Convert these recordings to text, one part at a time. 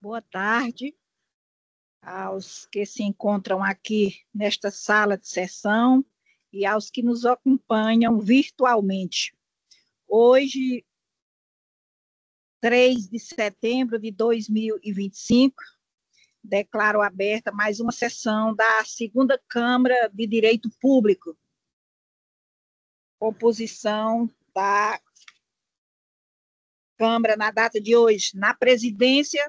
Boa tarde aos que se encontram aqui nesta sala de sessão e aos que nos acompanham virtualmente. Hoje, 3 de setembro de 2025, declaro aberta mais uma sessão da Segunda Câmara de Direito Público, composição da Câmara na data de hoje. Na presidência,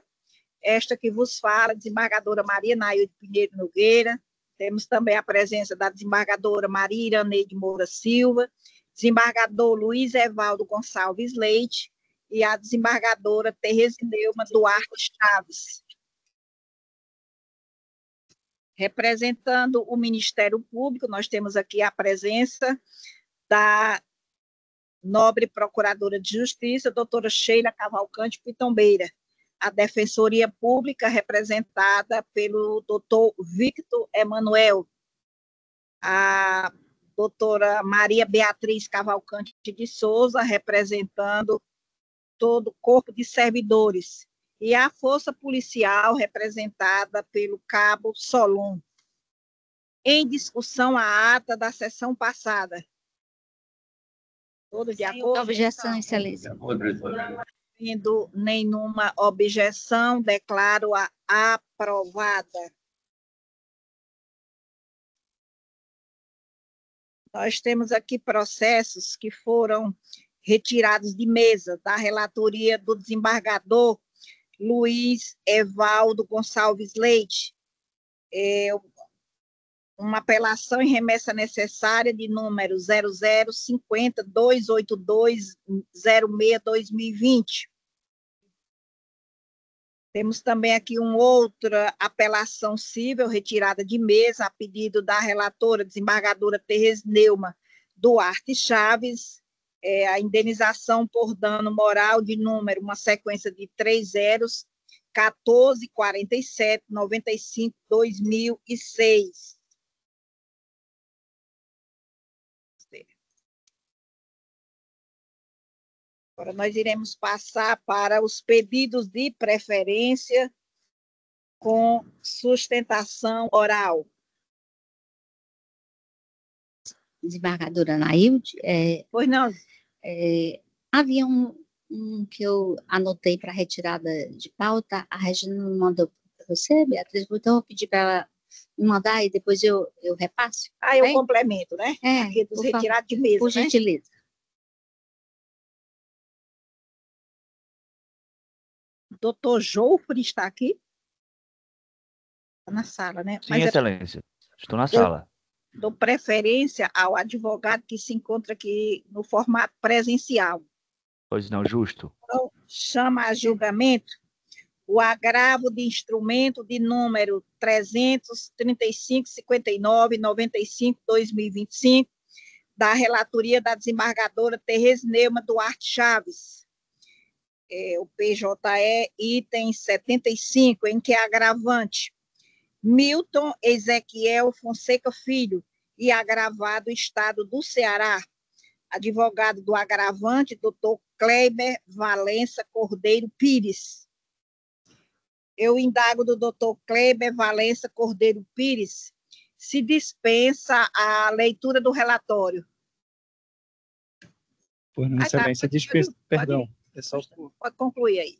esta que vos fala, desembargadora Maria Nailde Pinheiro Nogueira. Temos também a presença da desembargadora Maria Iraneide Moura Silva, desembargador Luiz Evaldo Gonçalves Leite e a desembargadora Tereza Neuma Duarte Chaves. Representando o Ministério Público, nós temos aqui a presença da nobre Procuradora de Justiça, doutora Sheila Cavalcante Pitombeira, a Defensoria Pública representada pelo doutor Victor Emanuel, a doutora Maria Beatriz Cavalcante de Souza, representando todo o corpo de servidores, e a Força Policial, representada pelo cabo Solon. Em discussão a ata da sessão passada. Todos de acordo? Objeção, excelência. Não havendo nenhuma objeção, declaro-a aprovada. Nós temos aqui processos que foram retirados de mesa da relatoria do desembargador Luiz Evaldo Gonçalves Leite. Uma apelação em remessa necessária de número 0050-282-06-2020. Temos também aqui uma outra apelação civil retirada de mesa a pedido da relatora, desembargadora Tereza Neuma Duarte Chaves, a indenização por dano moral de número, uma sequência de 3 zeros, 1447-95-2006. Agora nós iremos passar para os pedidos de preferência com sustentação oral. Desembargadora Nailde, Pois não. Havia um que eu anotei para retirada de pauta, a Regina não mandou para você, Beatriz, então eu vou pedir para ela me mandar e depois eu repasso. Eu complemento, né? Aqui dos retirados de mesa, por gentileza. Doutor Joufre está aqui? Está na sala, né? Sim, excelência. Estou na sala. Dou preferência ao advogado que se encontra aqui no formato presencial. Pois não, justo. Então, chama a julgamento o agravo de instrumento de número 335-59-95-2025, da relatoria da desembargadora Tereza Neuma Duarte Chaves, o PJE, item 75, em que é agravante Milton Ezequiel Fonseca Filho e agravado Estado do Ceará, advogado do agravante, doutor Kleber Valença Cordeiro Pires. Eu indago do doutor Kleber Valença Cordeiro Pires se dispensa a leitura do relatório. Por não, excelência, dispensa, perdão. Pode concluir aí.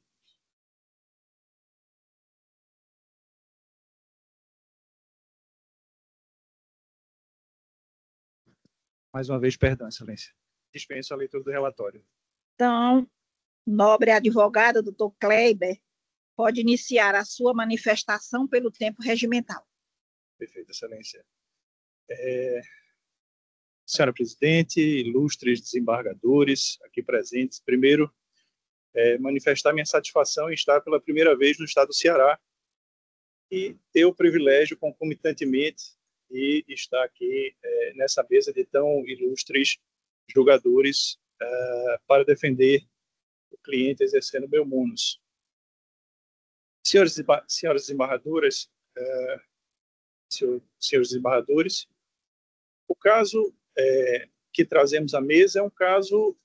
Mais uma vez, perdão, excelência. Dispenso a leitura do relatório. Então, nobre advogado, doutor Kleber, pode iniciar a sua manifestação pelo tempo regimental. Perfeito, excelência. Senhora presidente, ilustres desembargadores aqui presentes, primeiro, manifestar minha satisfação em estar pela primeira vez no estado do Ceará e ter o privilégio, concomitantemente, de estar aqui nessa mesa de tão ilustres julgadores para defender o cliente exercendo meu munus. Senhoras desembargadoras, senhores desembargadores, o caso que trazemos à mesa é um caso,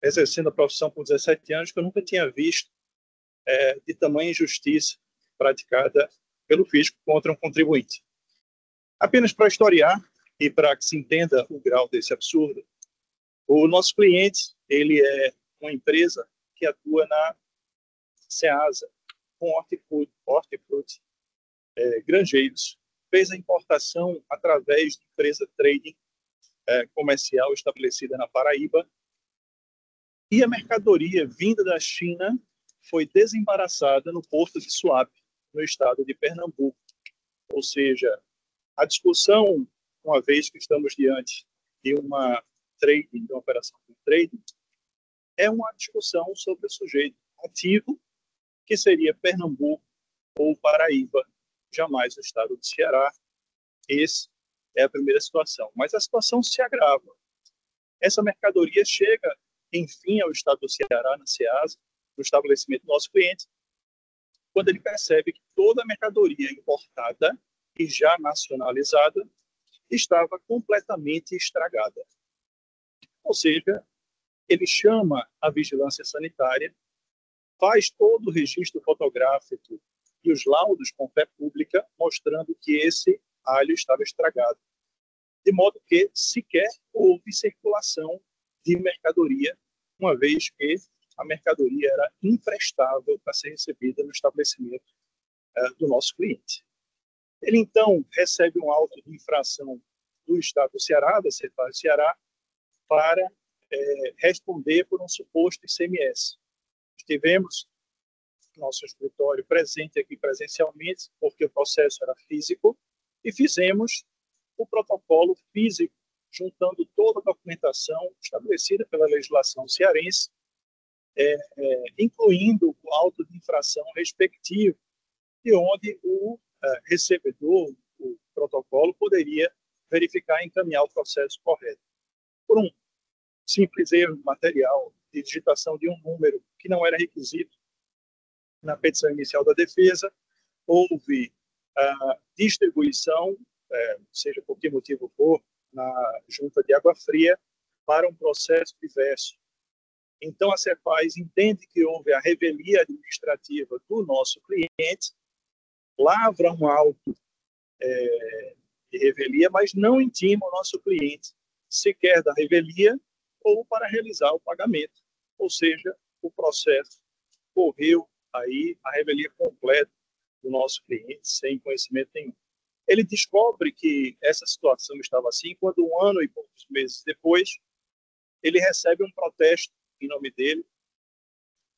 exercendo a profissão por 17 anos, que eu nunca tinha visto de tamanha injustiça praticada pelo fisco contra um contribuinte. Apenas para historiar e para que se entenda o grau desse absurdo, o nosso cliente, ele é uma empresa que atua na Ceasa, com hortifruti, granjeiros. Fez a importação através de empresa trading comercial estabelecida na Paraíba, e a mercadoria vinda da China foi desembaraçada no porto de Suape, no estado de Pernambuco. Ou seja, a discussão, uma vez que estamos diante de uma trading, de uma operação de trading, é uma discussão sobre o sujeito ativo, que seria Pernambuco ou Paraíba, jamais o estado do Ceará. Essa é a primeira situação. Mas a situação se agrava. Essa mercadoria chega, enfim, ao estado do Ceará, na Ceasa, no estabelecimento do nosso cliente, quando ele percebe que toda a mercadoria importada e já nacionalizada estava completamente estragada. Ou seja, ele chama a vigilância sanitária, faz todo o registro fotográfico e os laudos com fé pública, mostrando que esse alho estava estragado, de modo que sequer houve circulação de mercadoria, uma vez que a mercadoria era imprestável para ser recebida no estabelecimento do nosso cliente. Ele, então, recebe um auto de infração do Estado do Ceará, da Cefaz do Ceará, para responder por um suposto ICMS. Estivemos no nosso escritório presente aqui presencialmente, porque o processo era físico, e fizemos o protocolo físico, juntando toda a documentação estabelecida pela legislação cearense, incluindo o auto de infração respectivo, de onde o recebedor, o protocolo, poderia verificar e encaminhar o processo correto. Por um simples erro material de digitação de um número que não era requisito na petição inicial da defesa, houve a distribuição, seja por que motivo for, na junta de água fria, para um processo diverso. Então, a Cefaz entende que houve a revelia administrativa do nosso cliente, lavra um auto de revelia, mas não intima o nosso cliente sequer da revelia ou para realizar o pagamento. Ou seja, o processo correu aí a revelia completa do nosso cliente, sem conhecimento nenhum. Ele descobre que essa situação estava assim quando, 1 ano e poucos meses depois, ele recebe um protesto em nome dele,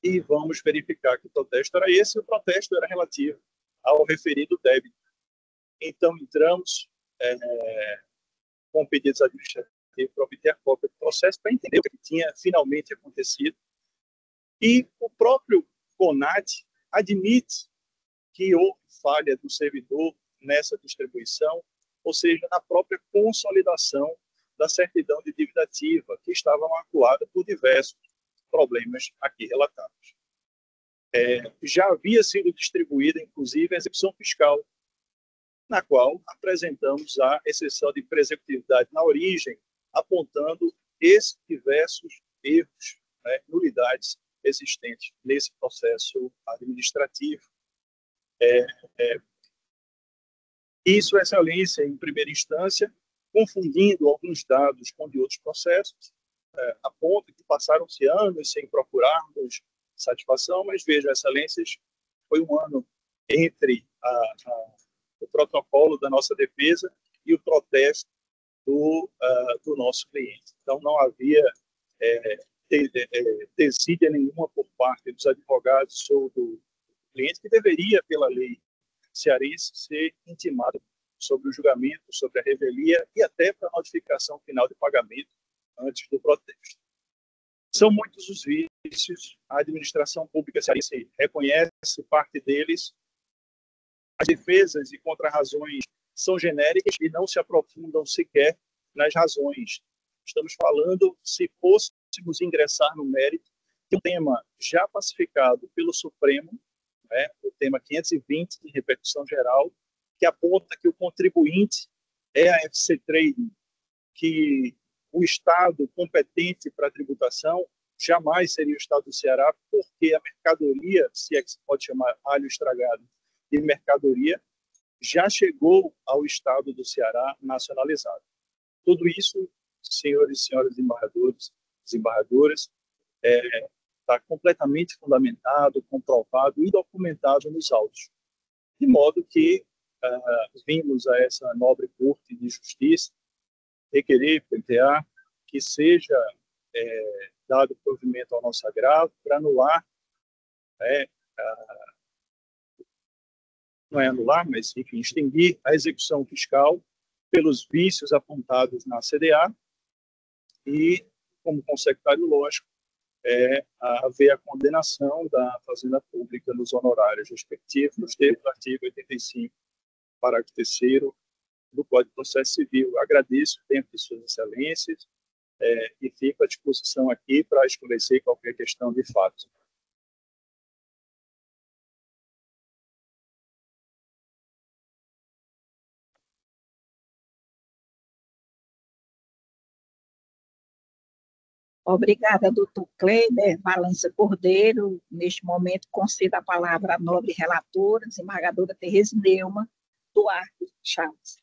e vamos verificar que o protesto era esse, e o protesto era relativo ao referido débito. Então, entramos com pedidos administrativos para obter a cópia do processo, para entender o que tinha finalmente acontecido. E o próprio CONAT admite que houve falha do servidor nessa distribuição, ou seja, na própria consolidação da certidão de dívida ativa, que estava maculada por diversos problemas aqui relatados. Já havia sido distribuída, inclusive, a execução fiscal, na qual apresentamos a exceção de presecutividade na origem, apontando esses diversos erros, nulidades existentes nesse processo administrativo. Isso, Excelência, em primeira instância, confundindo alguns dados com de outros processos, aponta que passaram-se anos sem procurarmos satisfação, mas veja, Excelências, foi um ano entre o protocolo da nossa defesa e o protesto do nosso cliente. Então, não havia desídia nenhuma por parte dos advogados ou do cliente, que deveria, pela lei cearense, ser intimado sobre o julgamento, sobre a revelia e até para a notificação final de pagamento antes do protesto. São muitos os vícios, a administração pública cearense reconhece parte deles, as defesas e contrarrazões são genéricas e não se aprofundam sequer nas razões. Estamos falando, se fôssemos ingressar no mérito, de um tema já pacificado pelo Supremo, o tema 520, de repercussão geral, que aponta que o contribuinte é a FC Trading, que o Estado competente para a tributação jamais seria o Estado do Ceará, porque a mercadoria, se é que se pode chamar alho estragado de mercadoria, já chegou ao Estado do Ceará nacionalizado. Tudo isso, senhores e senhoras desembargadores, desembargadoras, está completamente fundamentado, comprovado e documentado nos autos. De modo que vimos a essa nobre Corte de Justiça requerer, pleitear, que seja dado provimento ao nosso agravo para anular, não é anular, mas, enfim, extinguir a execução fiscal pelos vícios apontados na CDA e, como consecutário lógico, haver a condenação da Fazenda Pública nos honorários respectivos, nos termos do artigo 85, parágrafo 3º do Código de Processo Civil. Agradeço o tempo de suas excelências e fico à disposição aqui para esclarecer qualquer questão de fato. Obrigada, doutor Kleiber Valença Cordeiro. Neste momento, concedo a palavra à nobre relatora, desembargadora Tereza Neuma Duarte Chaves.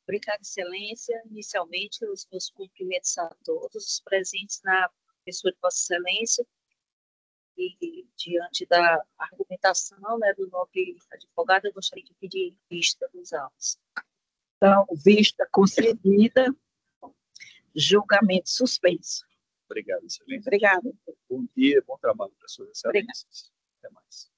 Obrigada, excelência. Inicialmente, os meus cumprimentos a todos os presentes na pessoa de Vossa Excelência e, diante da argumentação do nobre advogado, eu gostaria de pedir vista dos autos. Então, vista concedida. Julgamento suspenso. Obrigado, excelência. Obrigada. Bom dia, bom trabalho para suas excelências. Até mais.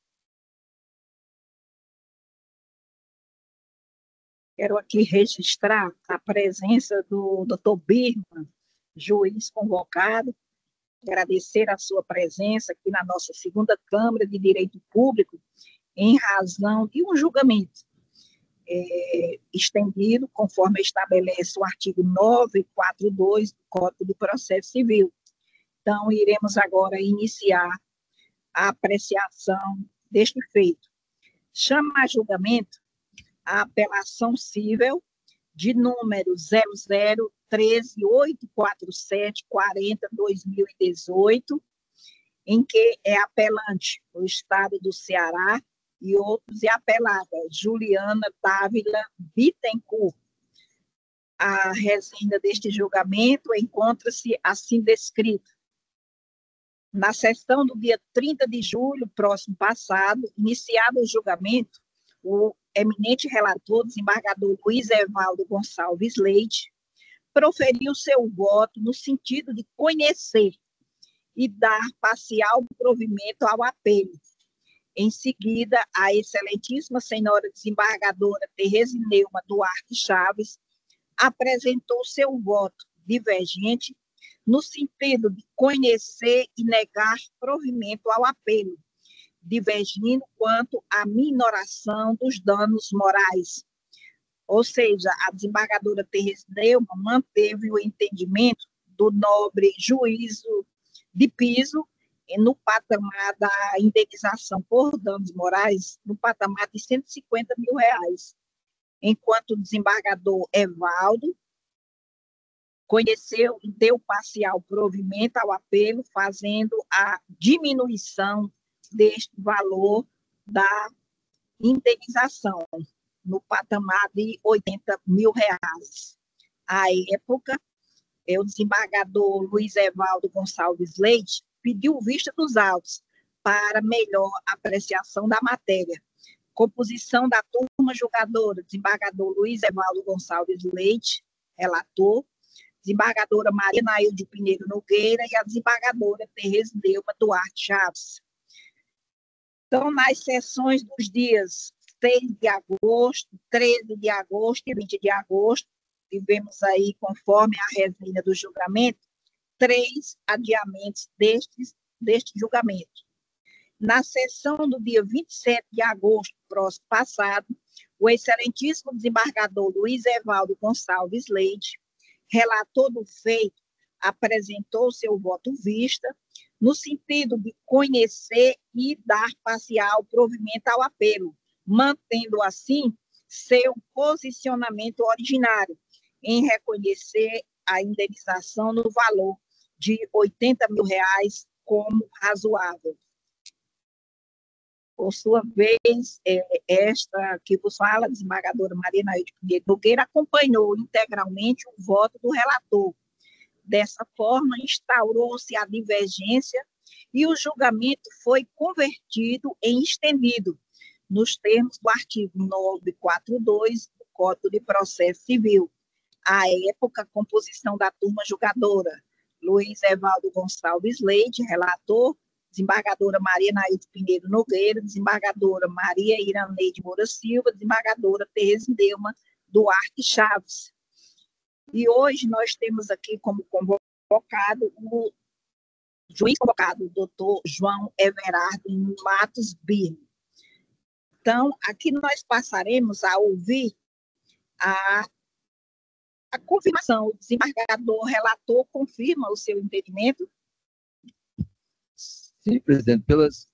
Quero aqui registrar a presença do doutor Birman, juiz convocado, agradecer a sua presença aqui na nossa segunda Câmara de Direito Público, em razão de um julgamento estendido, conforme estabelece o artigo 942 do Código de Processo Civil. Então, iremos agora iniciar a apreciação deste feito. Chama a julgamento a apelação cível de número 001384740/2018, em que é apelante o Estado do Ceará e outros, e apelada Juliana Dávila Bittencourt. A resenda deste julgamento encontra-se assim descrita. Na sessão do dia 30 de julho, próximo passado, iniciado o julgamento, o eminente relator, desembargador Luiz Evaldo Gonçalves Leite, proferiu seu voto no sentido de conhecer e dar parcial provimento ao apelo. Em seguida, a excelentíssima senhora desembargadora Tereza Neuma Duarte Chaves apresentou seu voto divergente no sentido de conhecer e negar provimento ao apelo, divergindo quanto à minoração dos danos morais. Ou seja, a desembargadora Tereza Neuma manteve o entendimento do nobre juízo de piso no patamar da indenização por danos morais, no patamar de R$150 mil, enquanto o desembargador Evaldo conheceu e deu parcial provimento ao apelo, fazendo a diminuição deste valor da indenização, no patamar de R$80 mil. À época, o desembargador Luiz Evaldo Gonçalves Leite pediu vista dos autos para melhor apreciação da matéria. Composição da turma julgadora: desembargador Luiz Evaldo Gonçalves Leite, relator, desembargadora Maria Nailde Pinheiro Nogueira e a desembargadora Tereza Neuma Duarte Chaves. Então, nas sessões dos dias 6 de agosto, 13 de agosto e 20 de agosto, tivemos aí, conforme a resina do julgamento, 3 adiamentos deste julgamento. Na sessão do dia 27 de agosto, próximo passado, o excelentíssimo desembargador Luiz Evaldo Gonçalves Leite, relator do feito, apresentou seu voto vista, no sentido de conhecer e dar parcial provimento ao apelo, mantendo assim seu posicionamento originário, em reconhecer a indenização no valor de R$ 80 mil como razoável. Por sua vez, esta que vos fala, a desembargadora Maria Naide Pinheiro Nogueira, acompanhou integralmente o voto do relator. Dessa forma, instaurou-se a divergência e o julgamento foi convertido em estendido, nos termos do artigo 942 do Código de Processo Civil. À época, a composição da turma julgadora: Luiz Evaldo Gonçalves Leite, relator; desembargadora Maria Naide Pinheiro Nogueira; desembargadora Maria Iraneide Moura Silva; desembargadora Tereza Delma Duarte Chaves. E hoje nós temos aqui como convocado o juiz convocado, o doutor João Everardo Matos Birmo. Então, aqui nós passaremos a ouvir a confirmação. O desembargador relator confirma o seu entendimento? Sim, presidente, pelas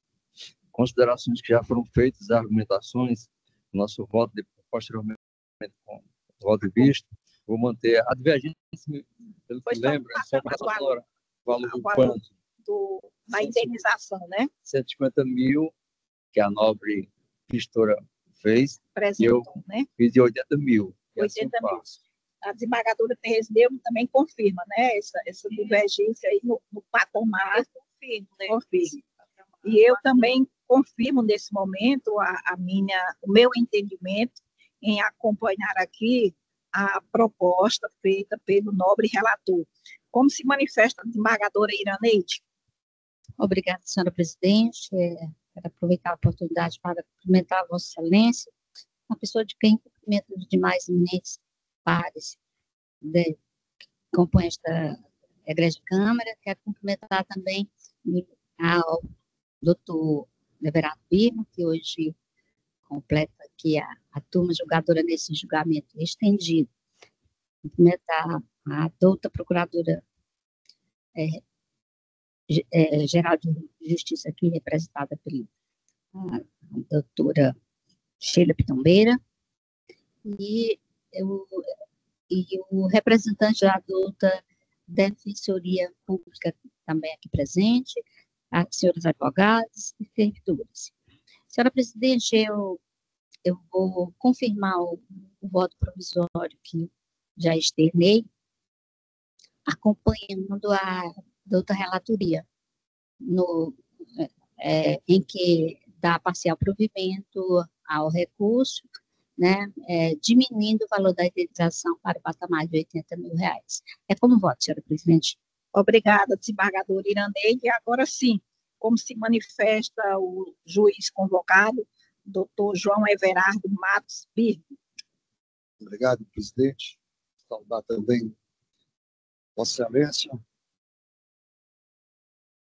considerações que já foram feitas, as argumentações, nosso voto, posteriormente, com o voto visto, vou manter a divergência, pelo que lembro, é só para o valor do quanto? Da indenização, né? 150 mil, que a nobre gestora fez, e eu né? fiz de 80 mil. 80 mil. A desembargadora Tereza Delma também confirma, né? Essa divergência aí no patamar. Confirmo. E eu também confirmo nesse momento o meu entendimento em acompanhar aqui a proposta feita pelo nobre relator. Como se manifesta a desembargadora Iraneide? Obrigada, senhora presidente. Quero aproveitar a oportunidade para cumprimentar a Vossa Excelência, uma pessoa de quem cumprimento os demais eminentes pares que compõem esta Egrégia Câmara. Quero cumprimentar também ao doutor Everardo Birmo, que hoje completa aqui a turma julgadora nesse julgamento estendido. Cumprimentar a doutora procuradora geral de Justiça, aqui representada pela doutora Sheila Pitombeira, e o representante da doutora Defensoria Pública também aqui presente, as senhoras advogadas e servidores. Senhora presidente, eu vou confirmar o voto provisório que já externei, acompanhando a doutora relatoria, em que dá parcial provimento ao recurso, né, diminuindo o valor da indenização para o patamar de R$ 80 mil. É como voto, senhora presidente. Obrigada, desembargadora Iraneide. Agora sim, como se manifesta o juiz convocado, doutor João Everardo Matos Birmo. Obrigado, presidente. Saudar também Vossa Excelência,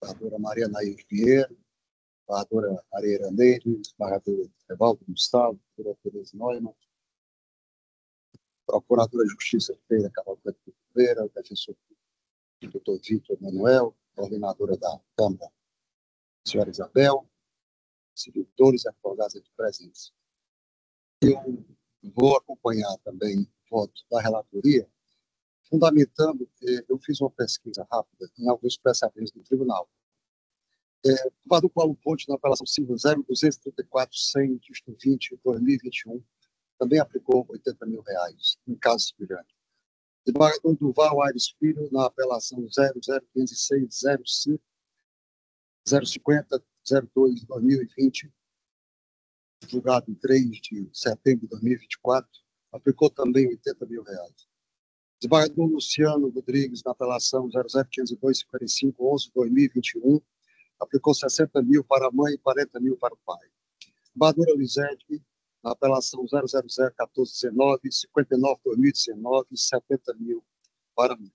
desembargadora Maria Naide Pinheiro, desembargadora Maria Iraneide, desembargador Evaldo Gustavo, doutora Tereza Neumann, procuradora de Justiça Feira Cavalcante Oliveira, defensor doutor Vitor Manuel, coordenadora da Câmara, senhora Isabel, servidores e advogados aqui presentes. Eu vou acompanhar também o voto da relatoria, fundamentando que eu fiz uma pesquisa rápida em alguns precedentes do tribunal. O do Paulo Ponte, na apelação civil 0234-100-20/2021, também aplicou R$ 80 mil em caso semelhante. Desembargador Duval Aires Filho, na apelação 0056050-050-02/2020, julgado em 3 de setembro de 2024, aplicou também R$ 80 mil. Desembargador Luciano Rodrigues, na apelação 005025511/2021, aplicou 60 mil para a mãe e 40 mil para o pai. Desembargadora Lisete, na apelação 0001419, 59/2019, 70 mil para mim.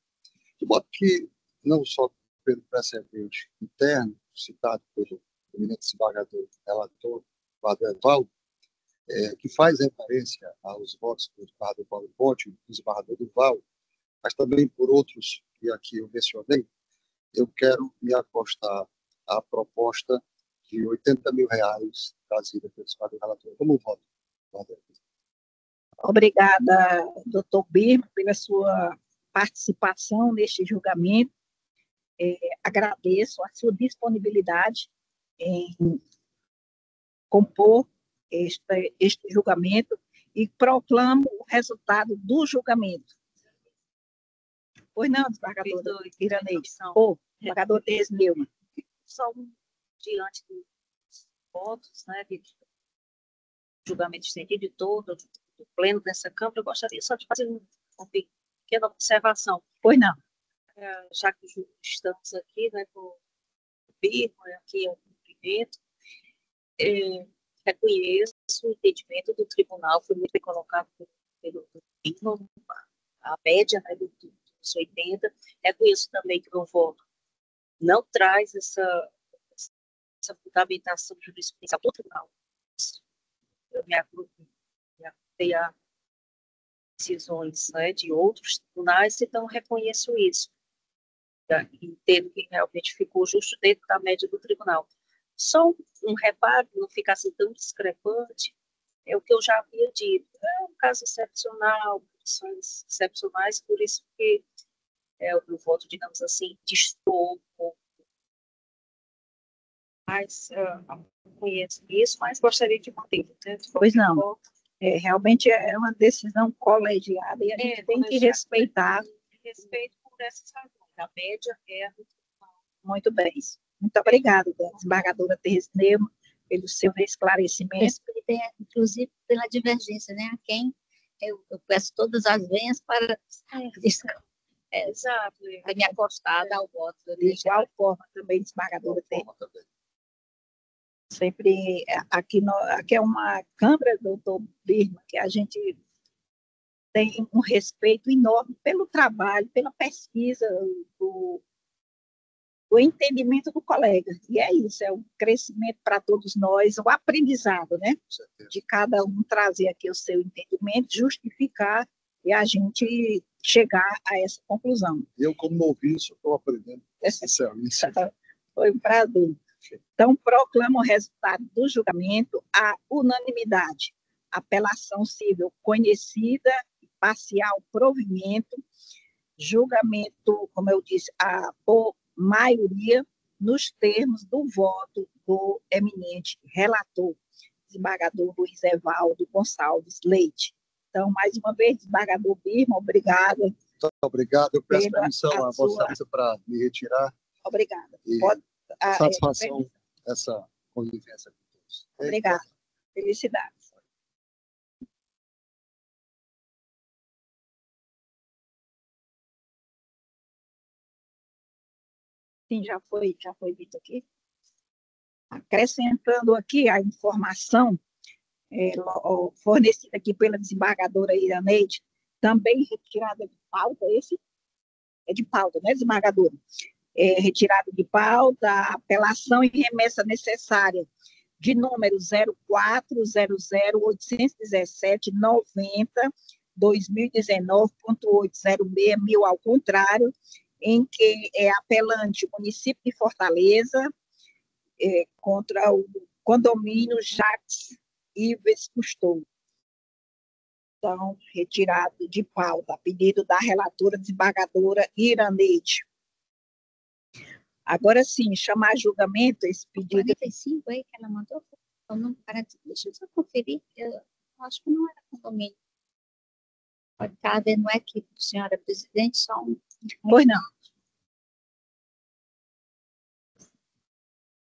De modo que, não só pelo precedente interno, citado pelo eminente desembargador relator, Padre Evaldo, que faz referência aos votos do desembargador Paulo Ponte, do desembargador Duval, mas também por outros que aqui eu mencionei, eu quero me acostar à proposta de R$ 80 mil trazida pelo desembargador relator. Como voto? Obrigada, doutor Birmo, pela sua participação neste julgamento. agradeço a sua disponibilidade em compor este julgamento e proclamo o resultado do julgamento. Pois não, desembargadora Iraneide. Desembargador Tesneuma. Só diante dos votos, né, de julgamento estendido de todo do pleno dessa Câmara, eu gostaria só de fazer uma pequena observação. Pois não. Já que estamos aqui, né, com o Birmo, aqui é o cumprimento, reconheço o entendimento do tribunal, foi muito bem colocado pelo Birmo, a média, né, dos 80. Reconheço também que o voto não traz essa fundamentação jurisprudencial do tribunal. Eu me agrupei a decisões, né, de outros tribunais, então reconheço isso. Entendo que realmente ficou justo dentro da média do tribunal. Só um reparo, não ficar assim tão discrepante, é o que eu já havia dito. É um caso excepcional, condições excepcionais, por isso que o voto, digamos assim, distorce um pouco. Mas conheço isso, mas gostaria de manter. Né? Pois não. Realmente é uma decisão colegiada e a gente tem que respeitar. Respeito por essas razões. A média é do tribunal. Muito bem. Muito obrigada, desembargadora Tesneuma, pelo seu esclarecimento. Inclusive pela divergência, né? A quem eu peço todas as venhas para exato, me acostar ao voto. De igual forma também, desembargadora Tesneuma. Sempre aqui é uma Câmara, doutor Birma, que a gente tem um respeito enorme pelo trabalho, pela pesquisa, do entendimento do colega. E é isso, é o crescimento para todos nós, o aprendizado, né? De cada um trazer aqui o seu entendimento, justificar e a gente chegar a essa conclusão. Eu, como noviço, estou aprendendo. Foi um prazer. Então, proclamo o resultado do julgamento à unanimidade. Apelação civil conhecida, parcial provimento, julgamento, como eu disse, por maioria, nos termos do voto do eminente relator, desembargador Luiz Evaldo Gonçalves Leite. Então, mais uma vez, desembargador Birma, obrigada. Muito obrigado. Eu peço permissão a Vossa Excelência para me retirar. Obrigada. Satisfação essa convivência com todos. Obrigada. Felicidades. Sim, já foi dito aqui. Acrescentando aqui a informação fornecida aqui pela desembargadora Iraneide, também retirada de pauta, esse é de pauta, né, desembargadora? Retirada de pauta, apelação e remessa necessária de número 04008090/2019.806.000 ao contrário, em que é apelante o município de Fortaleza contra o condomínio Jacques Ives Cousteau. Então, retirado de pauta, a pedido da relatora desembargadora Iraneide. Agora sim, chamar a julgamento esse pedido. 45 aí que ela mandou? Deixa eu só conferir. Eu acho que não era condomínio. Pode estar vendo aqui, senhora presidente, só um. Pois não.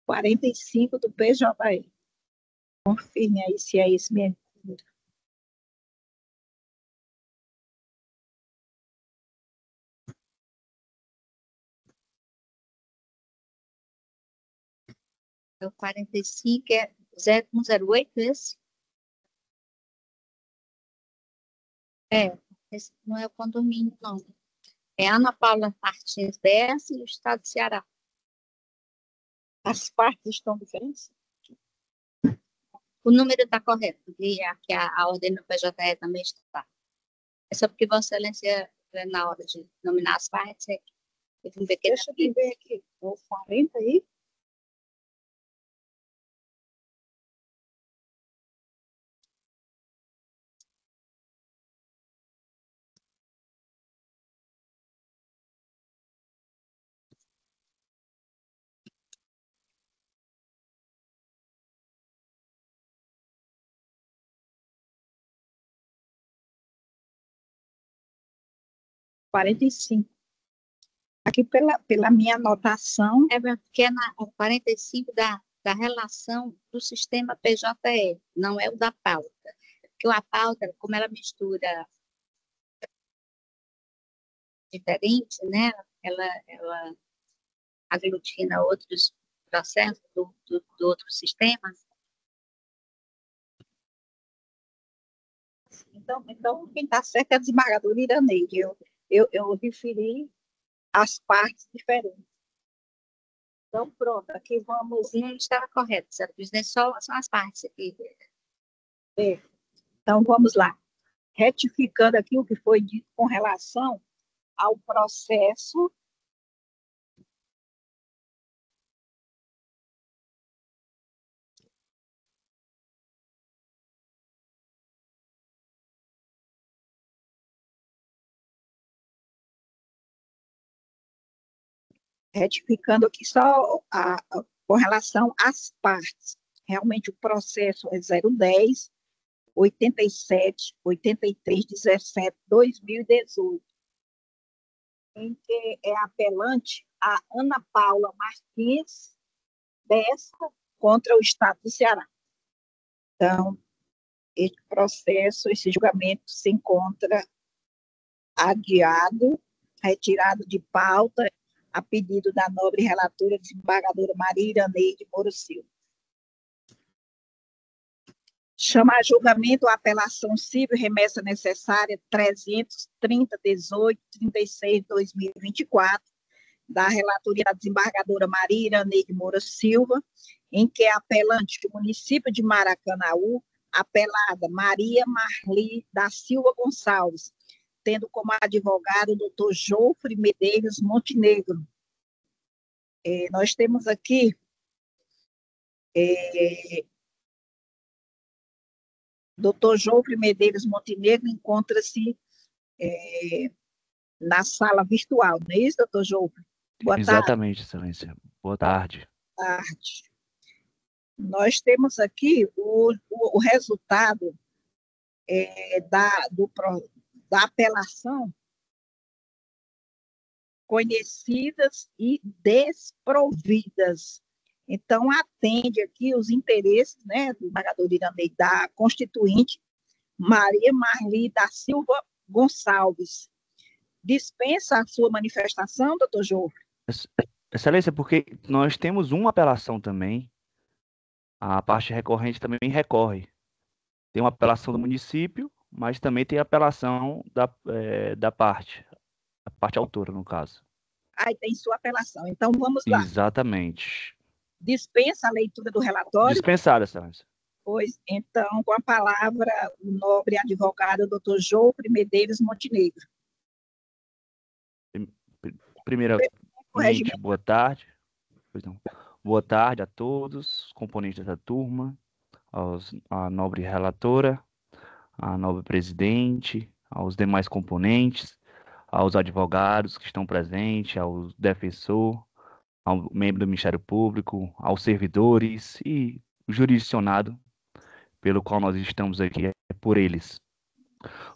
45 do PJE. Confirme aí se é esse mesmo. O 45 é 0108, esse? Esse não é o condomínio, não. É Ana Paula Martins Bessa e o Estado do Ceará. As partes estão diferentes? O número está correto, e aqui a ordem do PJE também está. É só porque Vossa Excelência, na hora de nominar as partes, teve um pequeno... Deixa eu ver aqui. O 40 aí. 45. Aqui pela minha anotação, Porque é na 45 da relação do sistema PJE, não é o da pauta. Porque a pauta, como ela mistura diferente, né? Ela aglutina outros processos do outro sistema. então quem está certo é a desembargadora Iraneide. Eu referi as partes diferentes. Então, pronto, aqui vamos. Não estava correto, senhora presidente, só as partes aqui. Então, vamos lá. Retificando aqui o que foi dito com relação ao processo retificando aqui só com relação às partes. Realmente o processo é 010, 87, 83, 17, 2018, em que é apelante a Ana Paula Martins Bessa contra o Estado do Ceará. Então, esse processo, esse julgamento se encontra adiado, retirado de pauta, a pedido da nobre relatora desembargadora Maria Iraneide Moro Silva. Chama a julgamento a apelação civil remessa necessária 330-18-36-2024, da relatoria da desembargadora Maria Iraneide Moura Silva, em que é apelante do município de Maracanaú, apelada Maria Marli da Silva Gonçalves, tendo como advogado o doutor Jofre Medeiros Montenegro. Nós temos aqui doutor Jofre Medeiros Montenegro encontra-se na sala virtual, não é isso, doutor Jofre? Boa Exatamente, Excelência. Boa tarde. Boa tarde. Nós temos aqui o resultado da apelação conhecidas e desprovidas. Então, atende aqui os interesses, né, do desembargador Iraneide, da constituinte Maria Marli da Silva Gonçalves. Dispensa a sua manifestação, doutor Jofre? Excelência, porque nós temos uma apelação também. A parte recorrente também recorre. Tem uma apelação do município, mas também tem a apelação da parte, a parte autora, no caso. Aí tem sua apelação. Então, vamos lá. Exatamente. Dispensa a leitura do relatório? Dispensada, Excelência. Pois, então, com a palavra, o nobre advogado, doutor Jofre Medeiros Montenegro. Primeiramente, boa tarde. Boa tarde a todos, os componentes da turma, a nobre relatora, a nobre presidente, aos demais componentes, aos advogados que estão presentes, ao defensor, ao membro do Ministério Público, aos servidores e o jurisdicionado pelo qual nós estamos aqui, é por eles.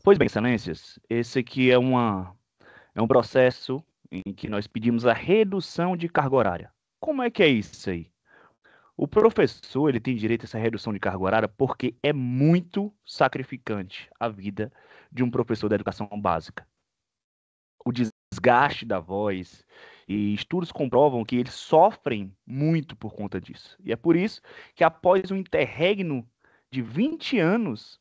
Pois bem, excelências, esse aqui é um processo em que nós pedimos a redução de carga horária. Como é que é isso aí? O professor ele tem direito a essa redução de carga horária porque é muito sacrificante a vida de um professor da educação básica. O desgaste da voz e estudos comprovam que eles sofrem muito por conta disso. E é por isso que após um interregno de 20 anos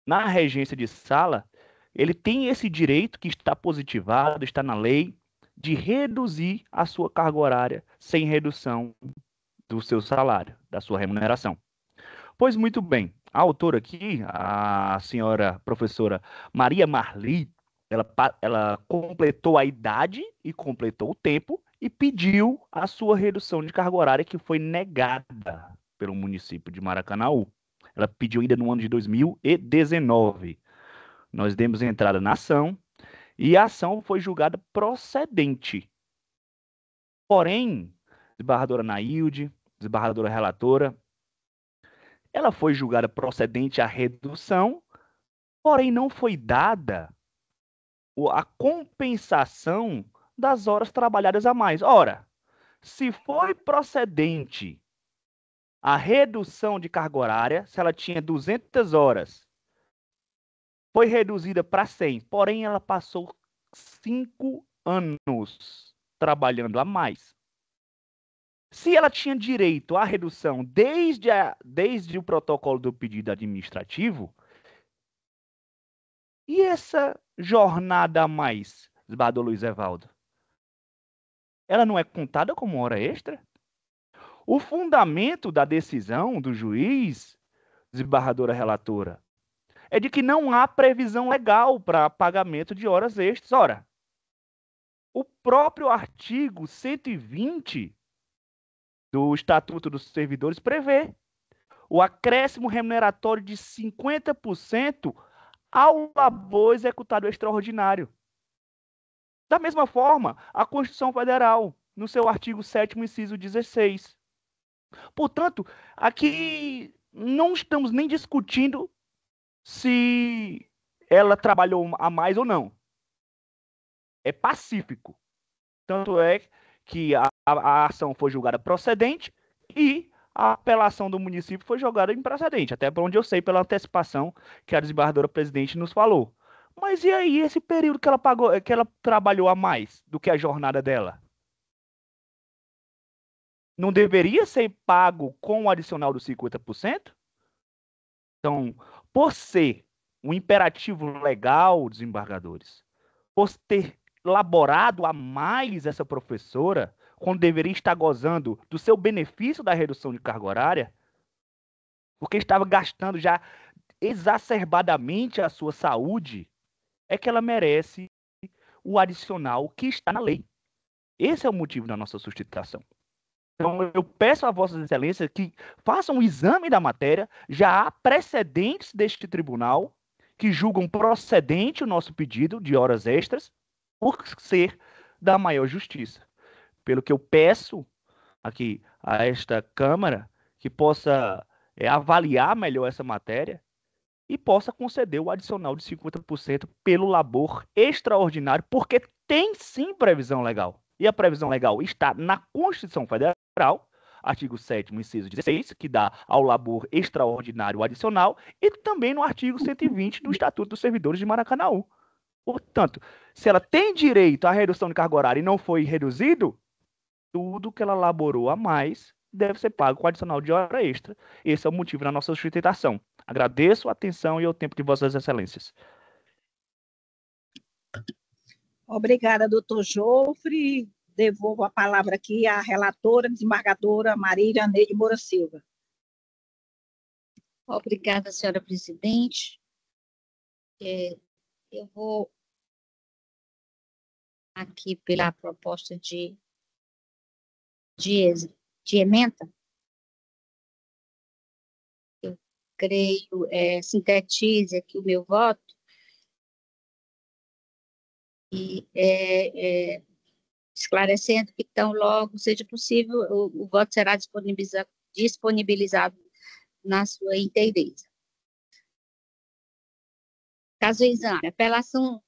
na regência de sala, ele tem esse direito que está positivado, está na lei, de reduzir a sua carga horária sem redução do seu salário, da sua remuneração. Pois muito bem, a autora aqui, a senhora professora Maria Marli, ela completou a idade e completou o tempo e pediu a sua redução de carga horária, que foi negada pelo município de Maracanaú. Ela pediu ainda no ano de 2019. Nós demos entrada na ação e a ação foi julgada procedente. Porém, desembargadora Nailde, desembargadora relatora, ela foi julgada procedente a redução, porém não foi dada a compensação das horas trabalhadas a mais. Ora, se foi procedente a redução de carga horária, se ela tinha 200 horas, foi reduzida para 100, porém ela passou 5 anos trabalhando a mais. Se ela tinha direito à redução desde o protocolo do pedido administrativo, e essa jornada a mais, desembargador Luiz Evaldo? Ela não é contada como hora extra? O fundamento da decisão do juiz, desembargadora relatora, é de que não há previsão legal para pagamento de horas extras. Ora, o próprio artigo 120 do Estatuto dos Servidores prevê o acréscimo remuneratório de 50% ao labor executado extraordinário. Da mesma forma, a Constituição Federal, no seu artigo 7º, inciso 16. Portanto, aqui não estamos nem discutindo se ela trabalhou a mais ou não. É pacífico. Tanto é que a ação foi julgada procedente e a apelação do município foi julgada improcedente, até por onde eu sei pela antecipação que a desembargadora presidente nos falou. Mas e aí esse período que ela pagou, que ela trabalhou a mais do que a jornada dela? Não deveria ser pago com o adicional dos 50%? Então, por ser um imperativo legal, desembargadores, por ter elaborado a mais essa professora, quando deveria estar gozando do seu benefício da redução de carga horária, porque estava gastando já exacerbadamente a sua saúde, é que ela merece o adicional que está na lei. Esse é o motivo da nossa sustentação. Então, eu peço a Vossas Excelências que façam um exame da matéria. Já há precedentes deste tribunal que julgam procedente o nosso pedido de horas extras por ser da maior justiça. Pelo que eu peço aqui a esta Câmara que possa avaliar melhor essa matéria e possa conceder o adicional de 50% pelo labor extraordinário, porque tem sim previsão legal. E a previsão legal está na Constituição Federal, artigo 7º, inciso 16, que dá ao labor extraordinário adicional, e também no artigo 120 do Estatuto dos Servidores de Maracanaú. Portanto, se ela tem direito à redução de carga horária e não foi reduzido, tudo que ela laborou a mais deve ser pago com adicional de hora extra. Esse é o motivo da nossa sustentação. Agradeço a atenção e o tempo de Vossas Excelências. Obrigada, doutor Jofre. Devolvo a palavra aqui à relatora, desembargadora Marília Neide Moura Silva. Obrigada, senhora presidente. Eu vou aqui pela proposta de ementa. Eu creio, sintetize aqui o meu voto e esclarecendo que tão logo seja possível, o voto será disponibilizado na sua inteireza. Caso exame, apelação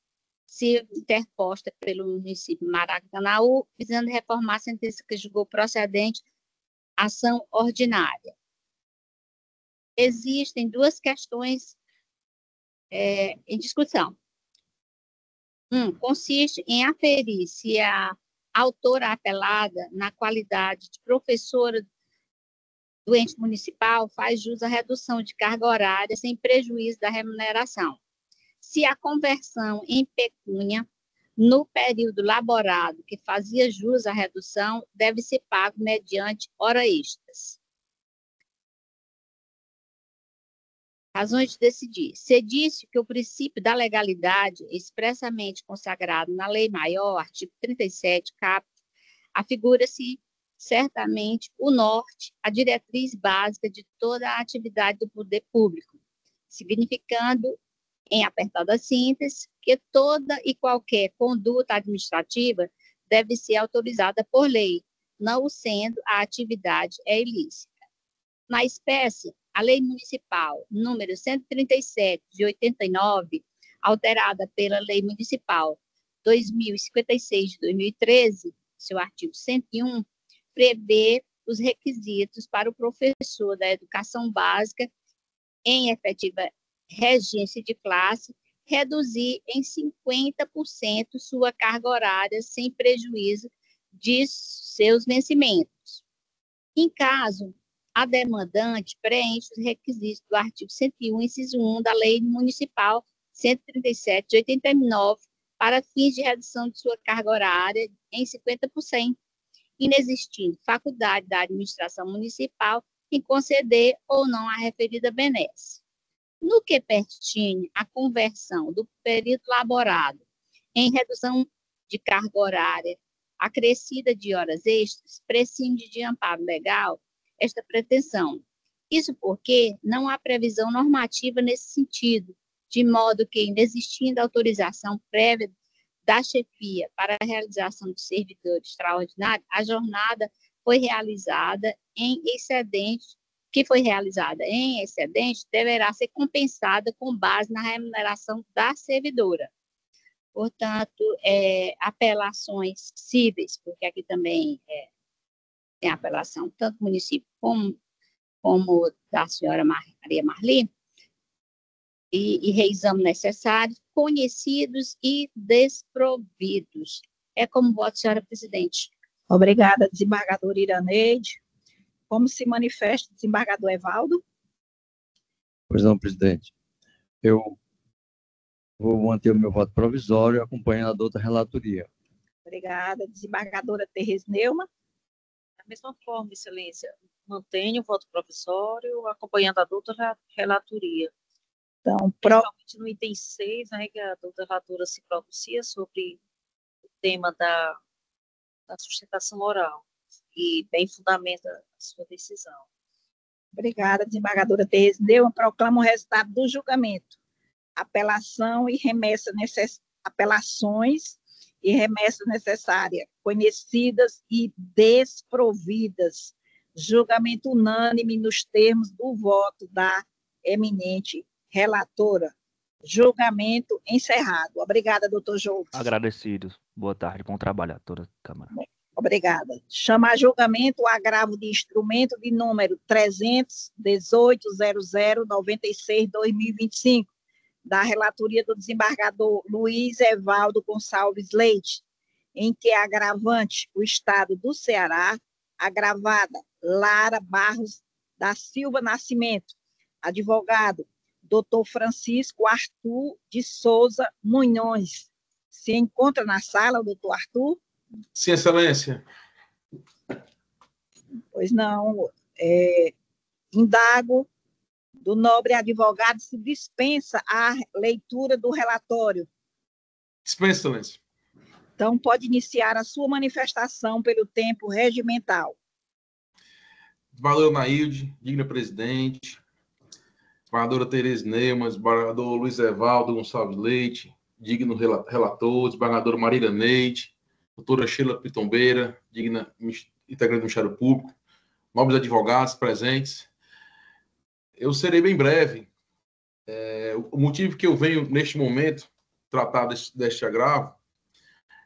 civil interposta pelo município de Maracanaú, visando reformar a sentença que julgou procedente ação ordinária. Existem duas questões em discussão. Consiste em aferir se a autora apelada, na qualidade de professora do ente municipal, faz jus à redução de carga horária sem prejuízo da remuneração. Se a conversão em pecúnia no período laborado que fazia jus à redução deve ser pago mediante hora extras. Razões de decidir. Se disse que o princípio da legalidade, expressamente consagrado na Lei Maior, artigo 37, caput, afigura-se certamente o norte, a diretriz básica de toda a atividade do poder público, significando, em apertada síntese, que toda e qualquer conduta administrativa deve ser autorizada por lei, não sendo a atividade ilícita. Na espécie, a Lei Municipal número 137 de 89, alterada pela Lei Municipal 2056 de 2013, seu artigo 101, prevê os requisitos para o professor da educação básica em efetiva regência de classe reduzir em 50% sua carga horária sem prejuízo de seus vencimentos. Em caso, a demandante preenche os requisitos do artigo 101, inciso 1 da Lei Municipal 137 de 89 para fins de redução de sua carga horária em 50%, inexistindo faculdade da administração municipal em conceder ou não a referida benesse. No que pertine à conversão do período laborado em redução de carga horária acrescida de horas extras, prescinde de amparo legal esta pretensão. Isso porque não há previsão normativa nesse sentido, de modo que, inexistindo autorização prévia da chefia para a realização de servidor extraordinário, a jornada foi realizada em excedente, deverá ser compensada com base na remuneração da servidora. Portanto, apelações cíveis, porque aqui também tem apelação tanto do município como da senhora Maria Marli, e reexame necessário, conhecidos e desprovidos. É como voto, senhora presidente. Obrigada, desembargadora Iraneide. Como se manifesta o desembargador Evaldo? Pois não, presidente. Eu vou manter o meu voto provisório acompanhando a outra relatoria. Obrigada, desembargadora Tereza Neumann. Da mesma forma, excelência, mantenho o voto provisório acompanhando a outra relatoria. Então, principalmente no item 6, né, que a doutora relatora se pronuncia sobre o tema da sustentação oral e bem fundamenta a sua decisão. Obrigada, desembargadora Tereza Neumann. Proclamo o resultado do julgamento. Apelações e remessas necessárias, conhecidas e desprovidas. Julgamento unânime nos termos do voto da eminente relatora. Julgamento encerrado. Obrigada, doutor Jobs. Agradecidos. Boa tarde, bom trabalho a toda a Câmara. Obrigada. Chama a julgamento o agravo de instrumento de número 318.0096/2025, da relatoria do desembargador Luiz Evaldo Gonçalves Leite, em que é agravante o Estado do Ceará, agravada Lara Barros da Silva Nascimento, advogado Dr. Francisco Arthur de Souza Munhoz. Se encontra na sala, doutor Arthur? Sim, excelência. Pois não. Indago do nobre advogado se dispensa a leitura do relatório. Dispensa, excelência. Então, pode iniciar a sua manifestação pelo tempo regimental. Desembargadora Nailde, digna presidente, desembargadora Tereza Neumann, desembargador Luiz Evaldo Gonçalves Leite, digno relator, desembargadora Maria Iraneide, doutora Sheila Pitombeira, digna integrante do Ministério Público, nobres advogados presentes. Eu serei bem breve. O motivo que eu venho, neste momento, tratar deste agravo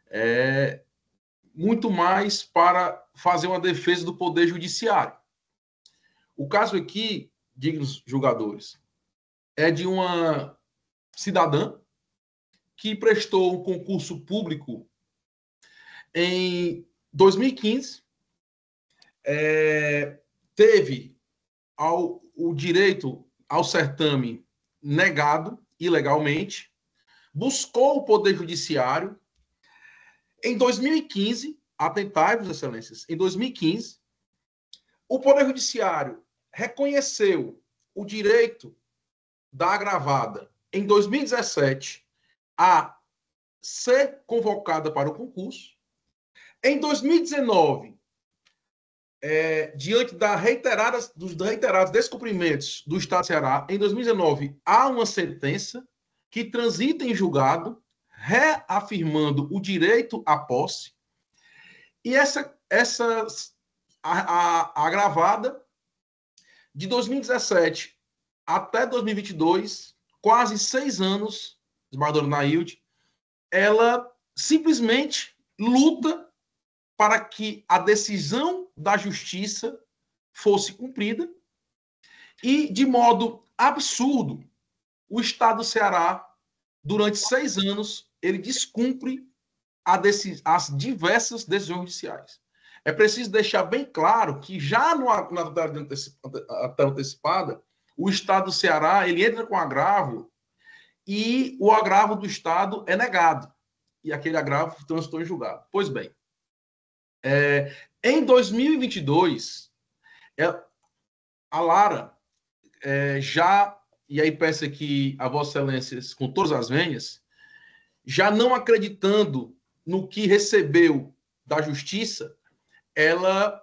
é muito mais para fazer uma defesa do Poder Judiciário. O caso aqui, dignos julgadores, é de uma cidadã que prestou um concurso público em 2015, teve o direito ao certame negado ilegalmente, buscou o Poder Judiciário. Em 2015, atentai-vos, excelências, em 2015, o Poder Judiciário reconheceu o direito da agravada, em 2017, a ser convocada para o concurso. Em 2019, diante dos reiterados descumprimentos do Estado do Ceará, em 2019, há uma sentença que transita em julgado, reafirmando o direito à posse, e a agravada, de 2017 até 2022, quase 6 anos desembargadora Nailde, ela simplesmente luta para que a decisão da justiça fosse cumprida e, de modo absurdo, o Estado do Ceará, durante 6 anos, ele descumpre as diversas decisões judiciais. É preciso deixar bem claro que já na atualidade antecipada, o Estado do Ceará ele entra com agravo e o agravo do Estado é negado. E aquele agravo transitou em julgado. Pois bem, em 2022, a Lara já, e aí peço aqui a Vossa Excelência com todas as venhas, já não acreditando no que recebeu da Justiça, ela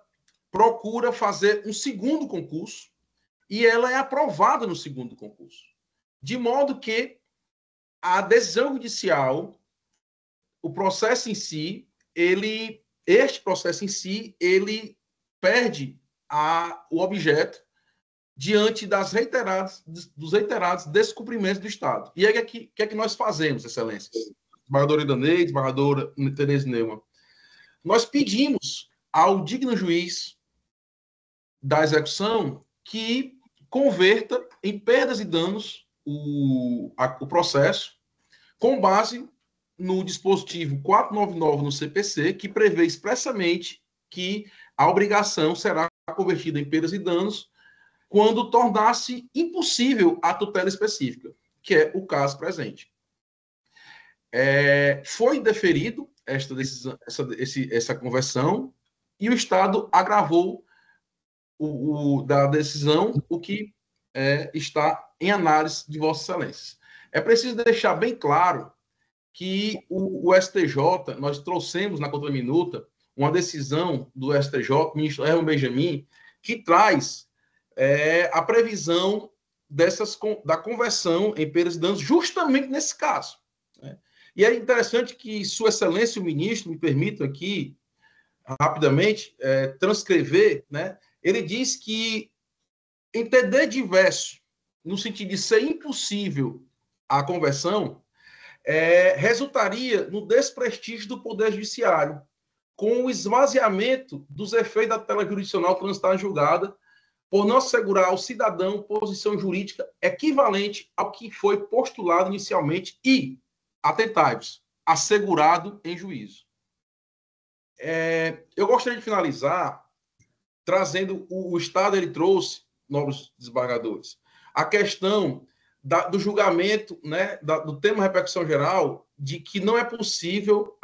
procura fazer um segundo concurso e ela é aprovada no segundo concurso. De modo que a decisão judicial, o processo em si, este processo em si, ele perde o objeto diante dos reiterados descumprimentos do Estado. E aí, o que é que nós fazemos, Excelência? Desembargadora Idaneide, desembargadora Tereza Neumann. Nós pedimos ao digno juiz da execução que converta em perdas e danos o processo com base no dispositivo 499 no CPC, que prevê expressamente que a obrigação será convertida em perdas e danos quando tornar-se impossível a tutela específica, que é o caso presente. Foi deferido essa conversão e o Estado agravou da decisão, o que está em análise de Vossa Excelência. É preciso deixar bem claro que o STJ, nós trouxemos na contraminuta uma decisão do STJ, ministro Herman Benjamin, que traz a previsão da conversão em perdas e danos justamente nesse caso. Né? E é interessante que Sua Excelência, o ministro, me permita aqui, rapidamente, transcrever, né? Ele diz que entender diverso, no sentido de ser impossível a conversão, resultaria no desprestígio do Poder Judiciário, com o esvaziamento dos efeitos da tutela jurisdicional transitada em julgada, por não assegurar ao cidadão posição jurídica equivalente ao que foi postulado inicialmente e, atentai-vos, assegurado em juízo. Eu gostaria de finalizar trazendo o Estado, ele trouxe, nobres desembargadores, a questão do julgamento, né, do tema repercussão geral, de que não é possível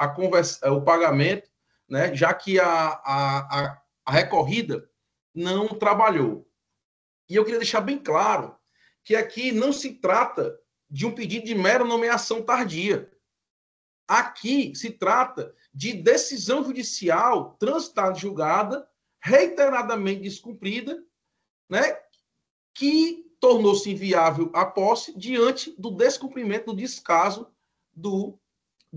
o pagamento, né, já que a recorrida não trabalhou. E eu queria deixar bem claro que aqui não se trata de um pedido de mera nomeação tardia. Aqui se trata de decisão judicial transitada e julgada, reiteradamente descumprida, né, que tornou-se inviável a posse diante do descumprimento, do descaso do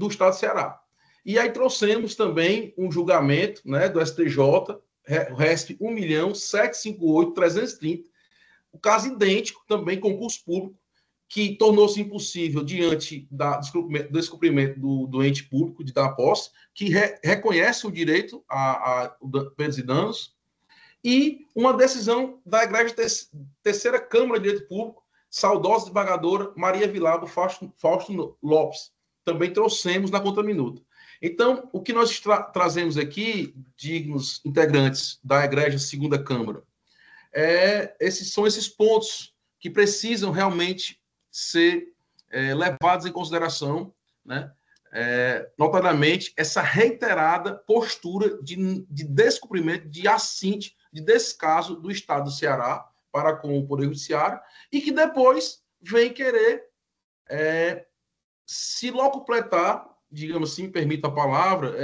Estado do Ceará. E aí trouxemos também um julgamento, né, do STJ, RESP 1.758.330, o caso idêntico, também concurso público, que tornou-se impossível diante do descumprimento do ente público de dar posse, que reconhece o direito a perdas e danos, e uma decisão da Igreja Terceira Câmara de Direito Público, saudosa desembargadora Maria Vilabo Fausto Lopes. Também trouxemos na contraminuta. Então, o que nós trazemos aqui, dignos integrantes da Igreja Segunda Câmara, são esses pontos que precisam realmente ser levados em consideração, né? Notadamente, essa reiterada postura de descumprimento, de assinte, de descaso do Estado do Ceará para com o Poder Judiciário, e que depois vem querer se locupletar, digamos assim, permita a palavra,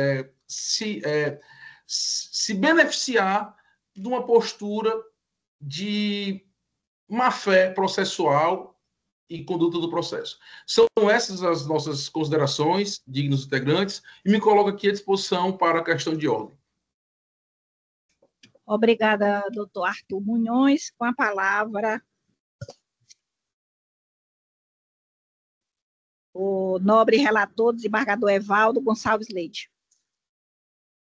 se beneficiar de uma postura de má-fé processual e conduta do processo. São essas as nossas considerações, dignos integrantes, e me coloco aqui à disposição para a questão de ordem. Obrigada, doutor Arthur Munhoz. Com a palavra, O nobre relator, desembargador Evaldo Gonçalves Leite.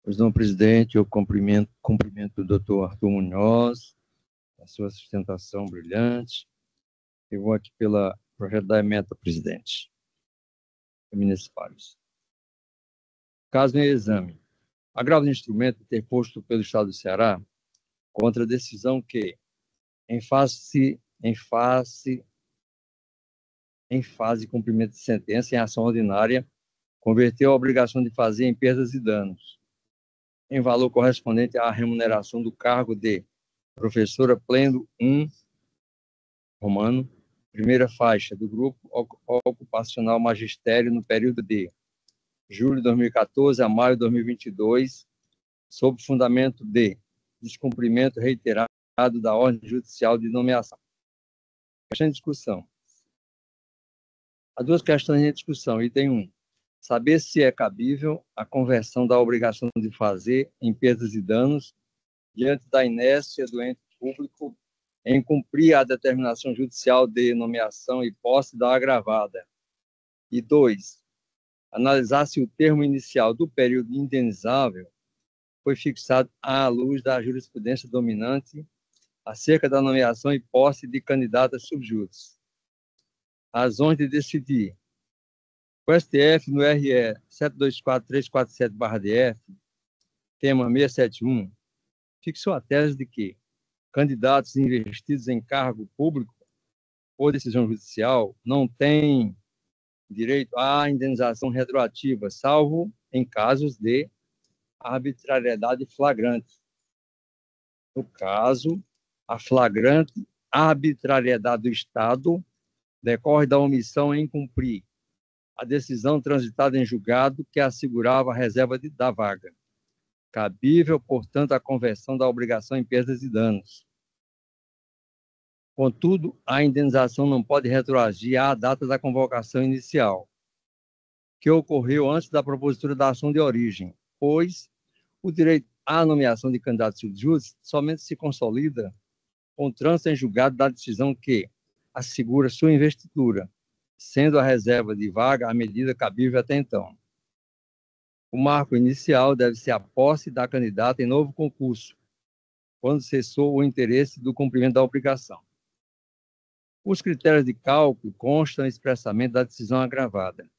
Pois não, presidente, eu cumprimento o doutor Arthur Munhoz, a sua sustentação brilhante. Eu vou aqui pelo projeto da emenda, presidente. Municipais. Caso em exame. Agravo de instrumento interposto pelo Estado do Ceará contra a decisão que, em fase de cumprimento de sentença em ação ordinária, converteu a obrigação de fazer em perdas e danos, em valor correspondente à remuneração do cargo de professora pleno 1, romano, primeira faixa do grupo ocupacional magistério no período de julho de 2014 a maio de 2022, sob fundamento de descumprimento reiterado da ordem judicial de nomeação. Questão em discussão. Há duas questões em discussão. Item 1. Saber se é cabível a conversão da obrigação de fazer em perdas e danos diante da inércia do ente público em cumprir a determinação judicial de nomeação e posse da agravada. E 2. Analisar se o termo inicial do período indenizável foi fixado à luz da jurisprudência dominante acerca da nomeação e posse de candidatas subjúdice. Razões de decidir. O STF, no RE 724347/DF, tema 671, fixou a tese de que candidatos investidos em cargo público por decisão judicial não têm direito à indenização retroativa, salvo em casos de arbitrariedade flagrante. No caso, a flagrante arbitrariedade do Estado decorre da omissão em cumprir a decisão transitada em julgado que assegurava a reserva da vaga. Cabível, portanto, a conversão da obrigação em perdas e danos. Contudo, a indenização não pode retroagir à data da convocação inicial, que ocorreu antes da propositura da ação de origem, pois o direito à nomeação de candidatos subjúdice somente se consolida com o trânsito em julgado da decisão que assegura sua investidura, sendo a reserva de vaga a medida cabível até então. O marco inicial deve ser a posse da candidata em novo concurso, quando cessou o interesse do cumprimento da obrigação. Os critérios de cálculo constam expressamente da decisão agravada,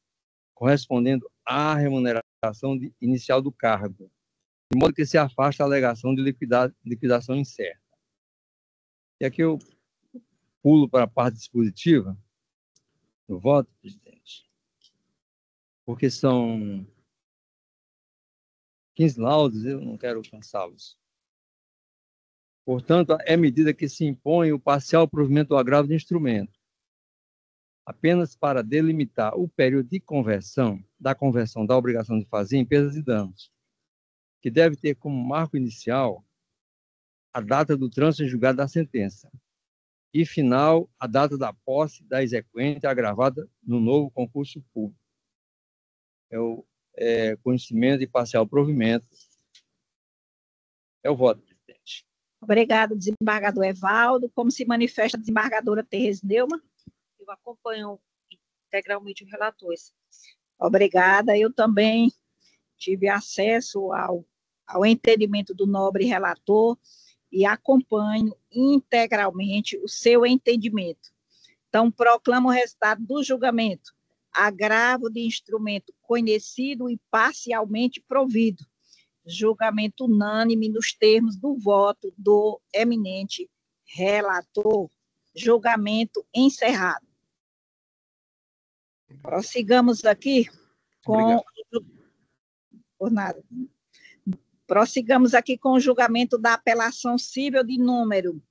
correspondendo à remuneração inicial do cargo, de modo que se afasta a alegação de liquidação incerta. E aqui eu pulo para a parte dispositiva do voto, presidente, porque são 15 laudos, eu não quero cansá-los. Portanto, é medida que se impõe o parcial provimento do agravo de instrumento, apenas para delimitar o período de conversão da obrigação de fazer em perdas e danos, que deve ter como marco inicial a data do trânsito em julgado da sentença e final a data da posse da exequente agravada no novo concurso público. É o conhecimento e parcial provimento. É o voto, presidente. Obrigada, desembargador Evaldo. Como se manifesta a desembargadora Tereza Neumann? Eu acompanho integralmente o relator. Obrigada. Eu também tive acesso ao entendimento do nobre relator e acompanho integralmente o seu entendimento. Então, proclamo o resultado do julgamento. Agravo de instrumento conhecido e parcialmente provido. Julgamento unânime nos termos do voto do eminente relator. Julgamento encerrado. Prossigamos aqui com... Por nada. Prossigamos aqui com o julgamento da apelação cível de número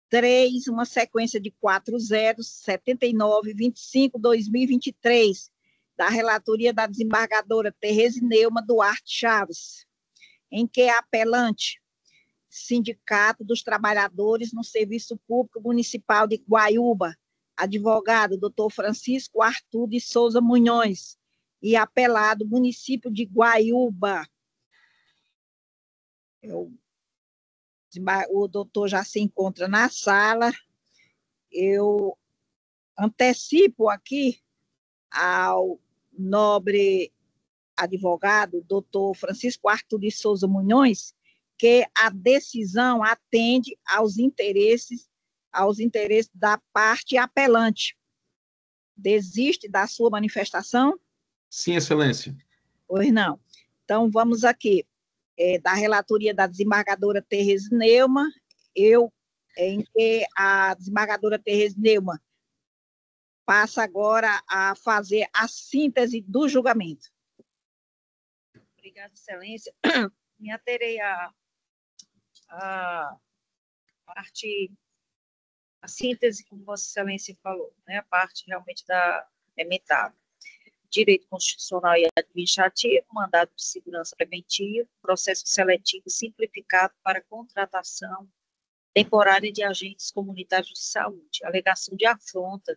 3, uma sequência de 407925/2023, da relatoria da desembargadora Tereza Neumann Duarte Chaves, em que a apelante, Sindicato dos Trabalhadores no Serviço Público Municipal de Guaiúba, advogado Dr. Francisco Arthur de Souza Munhoz, e apelado município de Guaiúba. O doutor já se encontra na sala. Eu antecipo aqui ao nobre advogado, doutor Francisco Arthur de Souza Munhoz, que a decisão atende aos interesses da parte apelante. Desiste da sua manifestação? Sim, Excelência. Pois não. Então, vamos aqui. Da relatoria da desembargadora Tereza Neumann, em que a desembargadora Tereza Neumann passa agora a fazer a síntese do julgamento. Obrigada, Excelência. Me aterei a parte, a síntese, como Vossa Excelência falou, né? A parte realmente da emendada. Direito constitucional e administrativo, mandado de segurança preventiva, processo seletivo simplificado para contratação temporária de agentes comunitários de saúde, alegação de afronta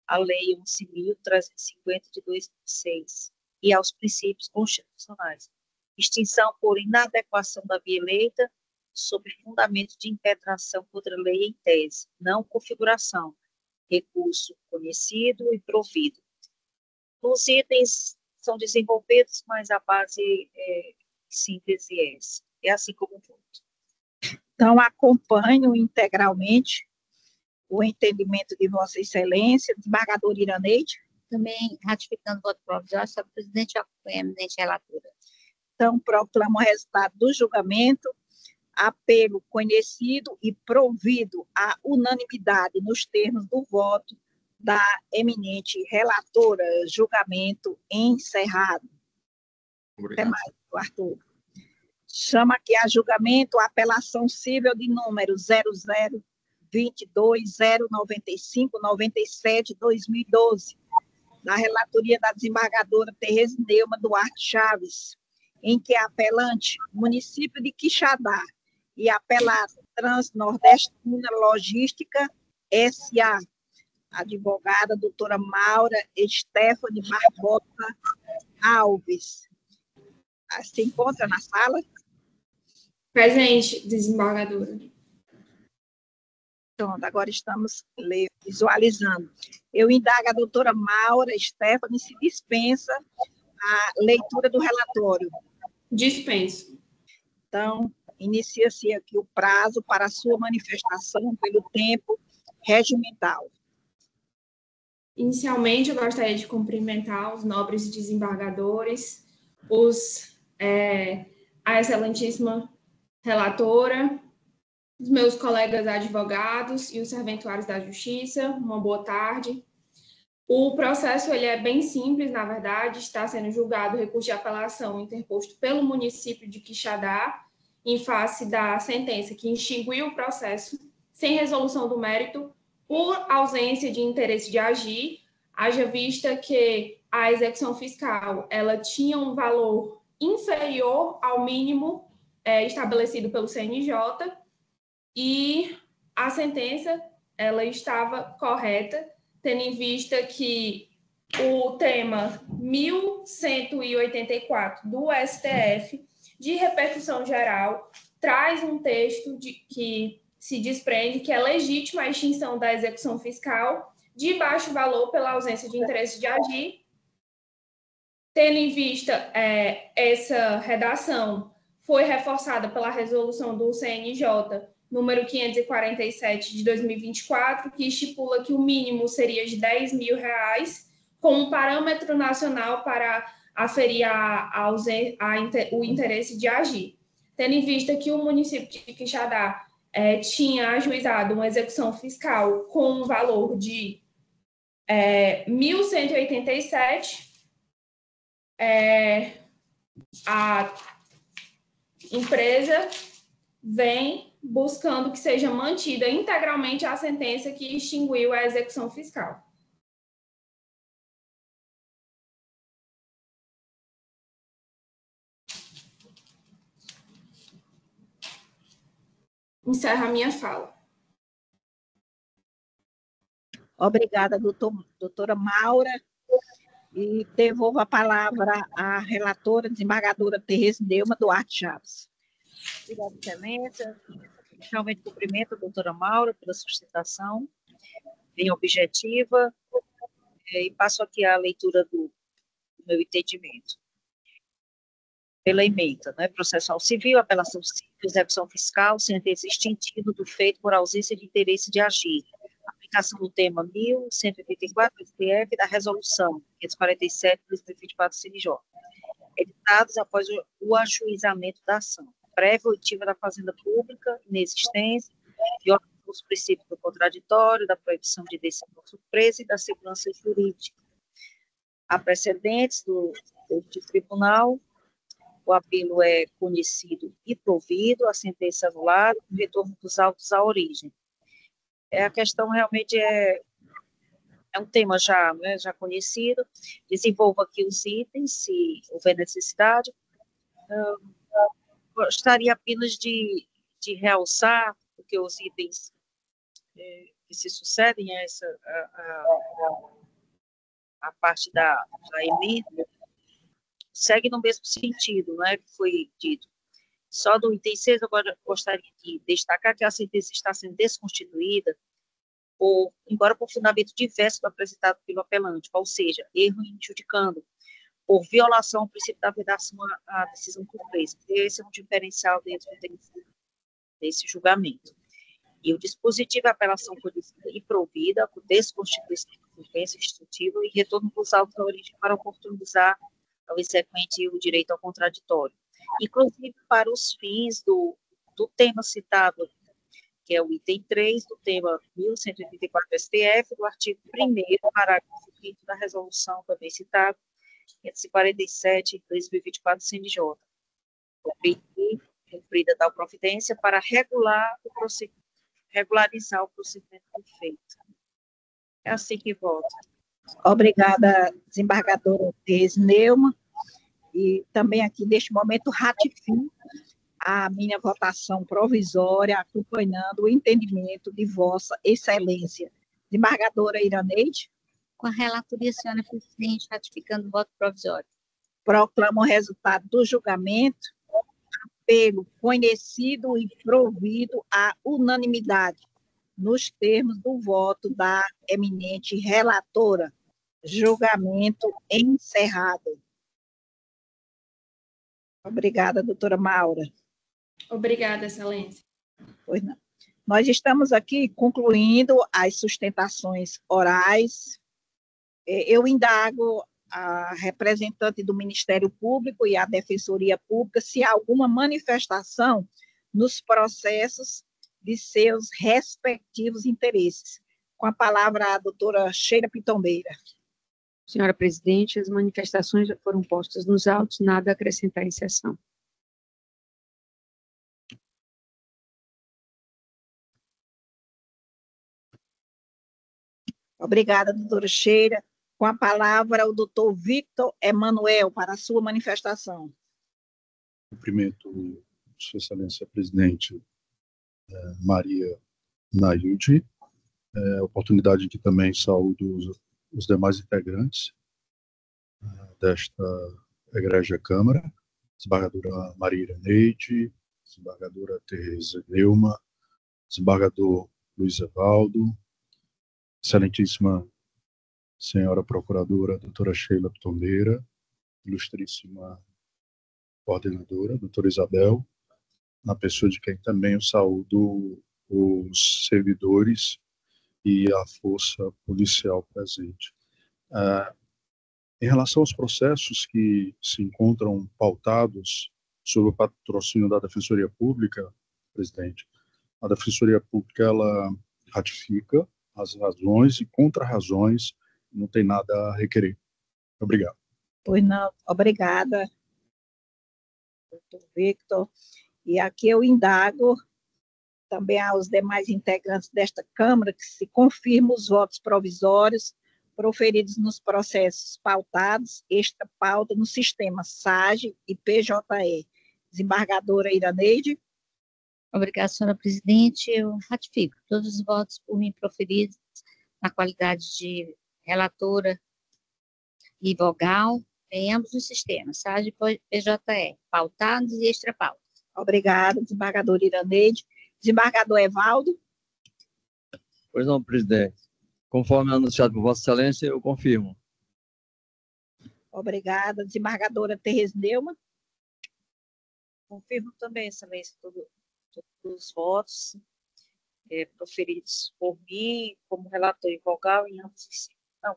à Lei 11.350 de 2006 e aos princípios constitucionais, extinção por inadequação da via eleita sob fundamento de impetração contra a lei em tese, não configuração, recurso conhecido e provido. Os itens são desenvolvidos, mas a base síntese é essa. É assim como foi. Então, acompanho integralmente o entendimento de Vossa Excelência, desembargador Iraneide. Também ratificando o voto provisório sobre o presidente e a eminente relatora. Então, proclamo o resultado do julgamento, apelo conhecido e provido à unanimidade nos termos do voto da eminente relatora. Julgamento encerrado. Obrigado. Até mais, Arthur. Chama aqui a julgamento a apelação civil de número 0022095997/2012, da relatoria da desembargadora Tereza Neumann Duarte Chaves, em que a apelante, município de Quixadá, e apelado Transnordestina Logística S.A., advogada doutora Maura Stephanie Barbosa Alves. Se encontra na sala? Presente, desembargadora. Pronto, agora estamos visualizando. Eu indago a doutora Maura Stephanie se dispensa a leitura do relatório. Dispenso. Então, inicia-se aqui o prazo para a sua manifestação pelo tempo regimental. Inicialmente, eu gostaria de cumprimentar os nobres desembargadores, a excelentíssima relatora, os meus colegas advogados e os serventuários da Justiça. Uma boa tarde. O processo ele é bem simples, na verdade, está sendo julgado o recurso de apelação interposto pelo município de Quixadá, em face da sentença que extinguiu o processo, sem resolução do mérito, por ausência de interesse de agir, haja vista que a execução fiscal ela tinha um valor inferior ao mínimo estabelecido pelo CNJ, e a sentença ela estava correta, tendo em vista que o tema 1184 do STF, de repercussão geral, traz um texto que se desprende que é legítima a extinção da execução fiscal de baixo valor pela ausência de interesse de agir. Tendo em vista essa redação, foi reforçada pela resolução do CNJ número 547 de 2024, que estipula que o mínimo seria de R$10.000, como parâmetro nacional para aferir o interesse de agir. Tendo em vista que o município de Quixadá tinha ajuizado uma execução fiscal com um valor de 1.187, a empresa vem buscando que seja mantida integralmente a sentença que extinguiu a execução fiscal. Encerro a minha fala. Obrigada, doutora Maura. E devolvo a palavra à relatora, desembargadora Tereza Neumann Duarte Chaves. Obrigada, Excelência. Realmente cumprimento a doutora Maura pela sustentação bem objetiva. E passo aqui a leitura do meu entendimento. Pela emenda, né? Processual civil, apelação civil, execução fiscal, sentença extintiva do feito por ausência de interesse de agir. Aplicação do tema 1184 do STF da resolução 547/2024 CNJ. Editados após o ajuizamento da ação. Prévia oitiva da Fazenda Pública, inexistência, violação dos princípios do contraditório, da proibição de decisão surpresa e da segurança jurídica. Há precedentes do tribunal, o apelo é conhecido e provido, a sentença anulada, o retorno dos autos à origem. A questão realmente é um tema já, né, já conhecido. Desenvolvo aqui os itens, se houver necessidade. Gostaria apenas de realçar, porque os itens que se sucedem a a parte da emenda segue no mesmo sentido, né, que foi dito. Só do item 6, eu gostaria de destacar que a sentença está sendo desconstituída, embora por fundamento diverso apresentado pelo apelante, ou seja, erro injudicando, por violação ao princípio da vedação à decisão surpresa. Esse é um diferencial dentro desse julgamento. E o dispositivo é apelação conhecida e provida, com desconstituição da sentença instrutiva e retorno dos autos à origem para oportunizar ao exequente o direito ao contraditório. Inclusive, para os fins do tema citado, que é o item 3 do tema 1184 STF, do artigo 1º, parágrafo 5º da resolução também citado, 547/2024 CNJ. Cumprida tal providência para regularizar o procedimento feito. É assim que voto. Obrigada, desembargadora Tereza Neumann, e também aqui, neste momento, ratifico a minha votação provisória, acompanhando o entendimento de Vossa Excelência. Desembargadora Iraneide. Com a relatoria, senhora presidente, ratificando o voto provisório. Proclamo o resultado do julgamento, apelo conhecido e provido à unanimidade, nos termos do voto da eminente relatora. Julgamento encerrado. Obrigada, doutora Maura. Obrigada, excelência. Pois não. Nós estamos aqui concluindo as sustentações orais. Eu indago a representante do Ministério Público e a Defensoria Pública se há alguma manifestação nos processos de seus respectivos interesses. Com a palavra a doutora Sheila Pitombeira. Senhora presidente, as manifestações já foram postas nos autos, nada a acrescentar em sessão. Obrigada, doutora Sheila. Com a palavra, o doutor Victor Emanuel, para a sua manifestação. Cumprimento Sua Excelência Presidente Maria Nailde. Oportunidade que também saúdo os demais integrantes desta egrégia Câmara, desembargadora Maria Iraneide, desembargadora Tereza Neumann, desembargador Luiz Evaldo, excelentíssima senhora procuradora, doutora Sheila Pitombeira, ilustríssima coordenadora, doutora Isabel, na pessoa de quem também eu saúdo os servidores e a força policial presente. Em relação aos processos que se encontram pautados sob o patrocínio da Defensoria Pública, presidente, a Defensoria Pública ela ratifica as razões e contra-razões, não tem nada a requerer. Obrigado. Pois não, obrigada, doutor Victor. E aqui eu indago também aos demais integrantes desta Câmara que se confirmam os votos provisórios proferidos nos processos pautados, esta pauta no sistema SAGE e PJE. Desembargadora Iraneide. Obrigada, senhora presidente. Eu ratifico todos os votos por mim proferidos na qualidade de relatora e vogal em ambos os sistemas, SAGE e PJE, pautados e extrapautas. Obrigada, desembargadora Iraneide. Desembargador Evaldo. Pois não, presidente. Conforme anunciado por Vossa Excelência, eu confirmo. Obrigada. Desembargadora Tereza Neumann. Confirmo também, Excelência, todos os votos proferidos por mim, como relator e vogal, em ambos os... Não,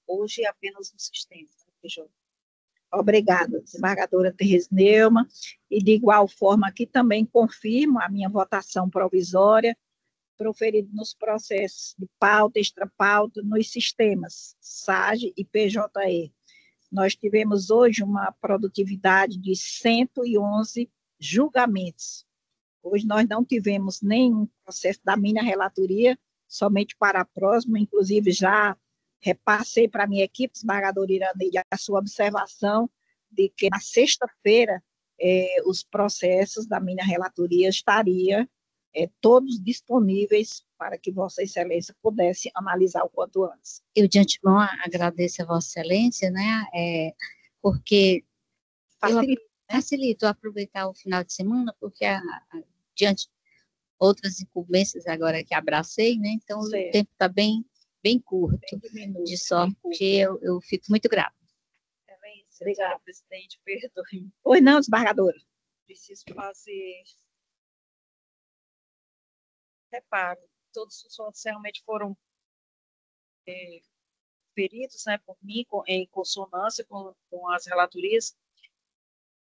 hoje é apenas no sistema, tá, PJ? Obrigada, desembargadora Tereza Neumann. E, de igual forma, aqui também confirmo a minha votação provisória, proferida nos processos de pauta, extrapauta, nos sistemas SAGE e PJE. Nós tivemos hoje uma produtividade de 111 julgamentos. Hoje nós não tivemos nenhum processo da minha relatoria, somente para a próxima, inclusive já repassei para a minha equipe, desembargadora Iraneide, a sua observação de que na sexta-feira os processos da minha relatoria estariam todos disponíveis para que Vossa Excelência pudesse analisar o quanto antes. Eu, de antemão, agradeço a Vossa Excelência, né, porque facilito aproveitar o final de semana, porque diante outras incumbências agora que abracei, né, então o tempo está bem curto, de sorte que eu fico muito grata. Obrigada, presidente, perdoe. Pois não, desembargadora. Preciso fazer reparo. Todos os votos realmente foram feridos, né, por mim, em consonância com as relatorias.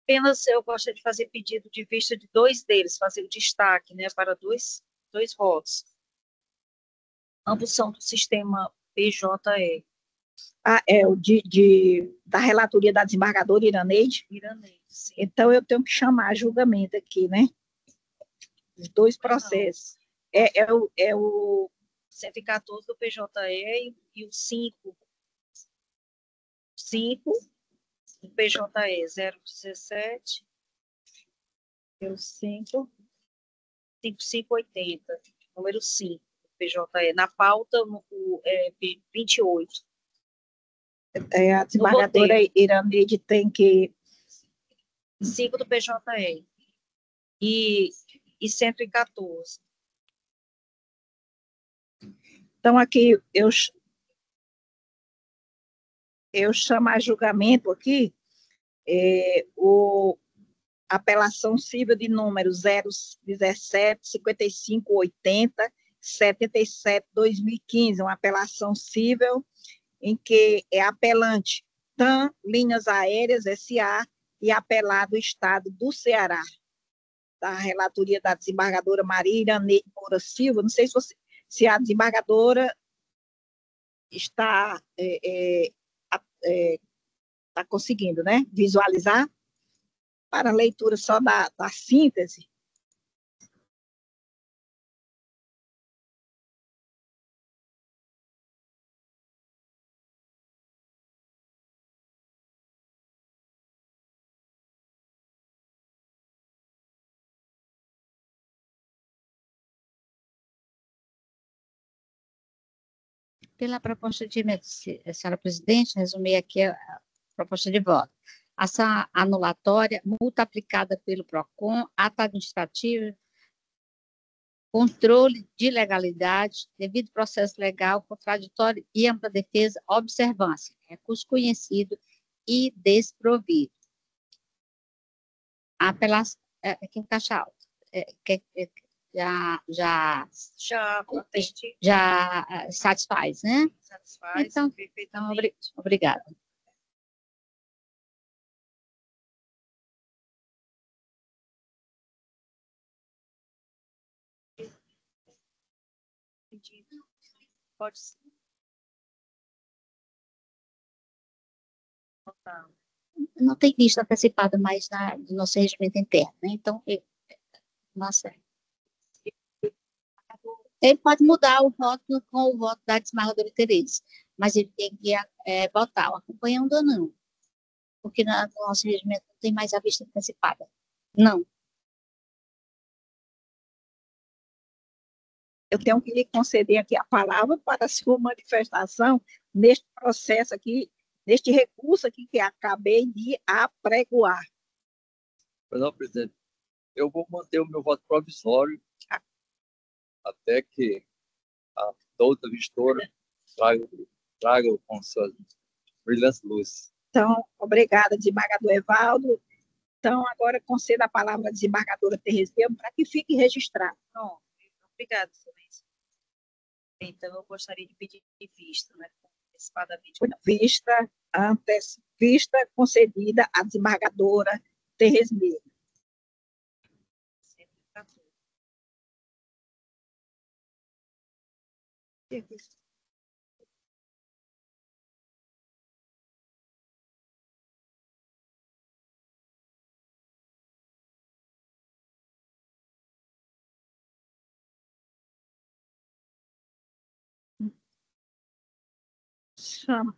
Apenas eu gostaria de fazer pedido de vista de dois deles, fazer o destaque, né, para dois votos. Ambos são do sistema PJE. O da relatoria da desembargadora Iraneide? Iraneide, sim. Então, eu tenho que chamar a julgamento aqui, né? Os dois processos. É o 114 do PJE e o 5 do PJE 017 e o 5580, número 5 do PJE. Na pauta, 28. A desembargadora Iraneide tem que... 5 do PJE e 114. Então, aqui, eu chamo a julgamento aqui a apelação civil de número 017, 5580, 77/2015, uma apelação civil em que é apelante TAM Linhas Aéreas S.A. e apelado Estado do Ceará, da relatoria da desembargadora Maria Iraneide Moura Silva. Não sei se a desembargadora está conseguindo, né, visualizar, para a leitura só da síntese. Pela proposta de emenda, senhora presidente, resumir aqui a proposta de voto. Ação anulatória, multa aplicada pelo PROCON, ato administrativo, controle de legalidade, devido processo legal, contraditório e ampla defesa, observância, recurso conhecido e desprovido. A apelação, quem caixa alta, já satisfaz, né? Satisfaz, então perfeitamente. Obrigada. Pode ser. Não tem vista antecipada mais do nosso regimento interno, né? Então, nossa. Ele pode mudar o voto com o voto da desembargadora Tereza, mas ele tem que votar acompanhando ou não, porque no nosso regimento não tem mais a vista antecipada. Não. Eu tenho que lhe conceder aqui a palavra para a sua manifestação neste processo aqui, neste recurso aqui que acabei de apregoar. Não, presidente, eu vou manter o meu voto provisório até que a outra vistora trago com suas brilhantes luzes. Então, obrigada, desembargador Evaldo. Então, agora concedo a palavra à desembargadora Tereza para que fique registrado. Não, obrigada, excelência. Então, eu gostaria de pedir vista, né, antecipadamente. Vista concedida à desembargadora Tereza. Chama.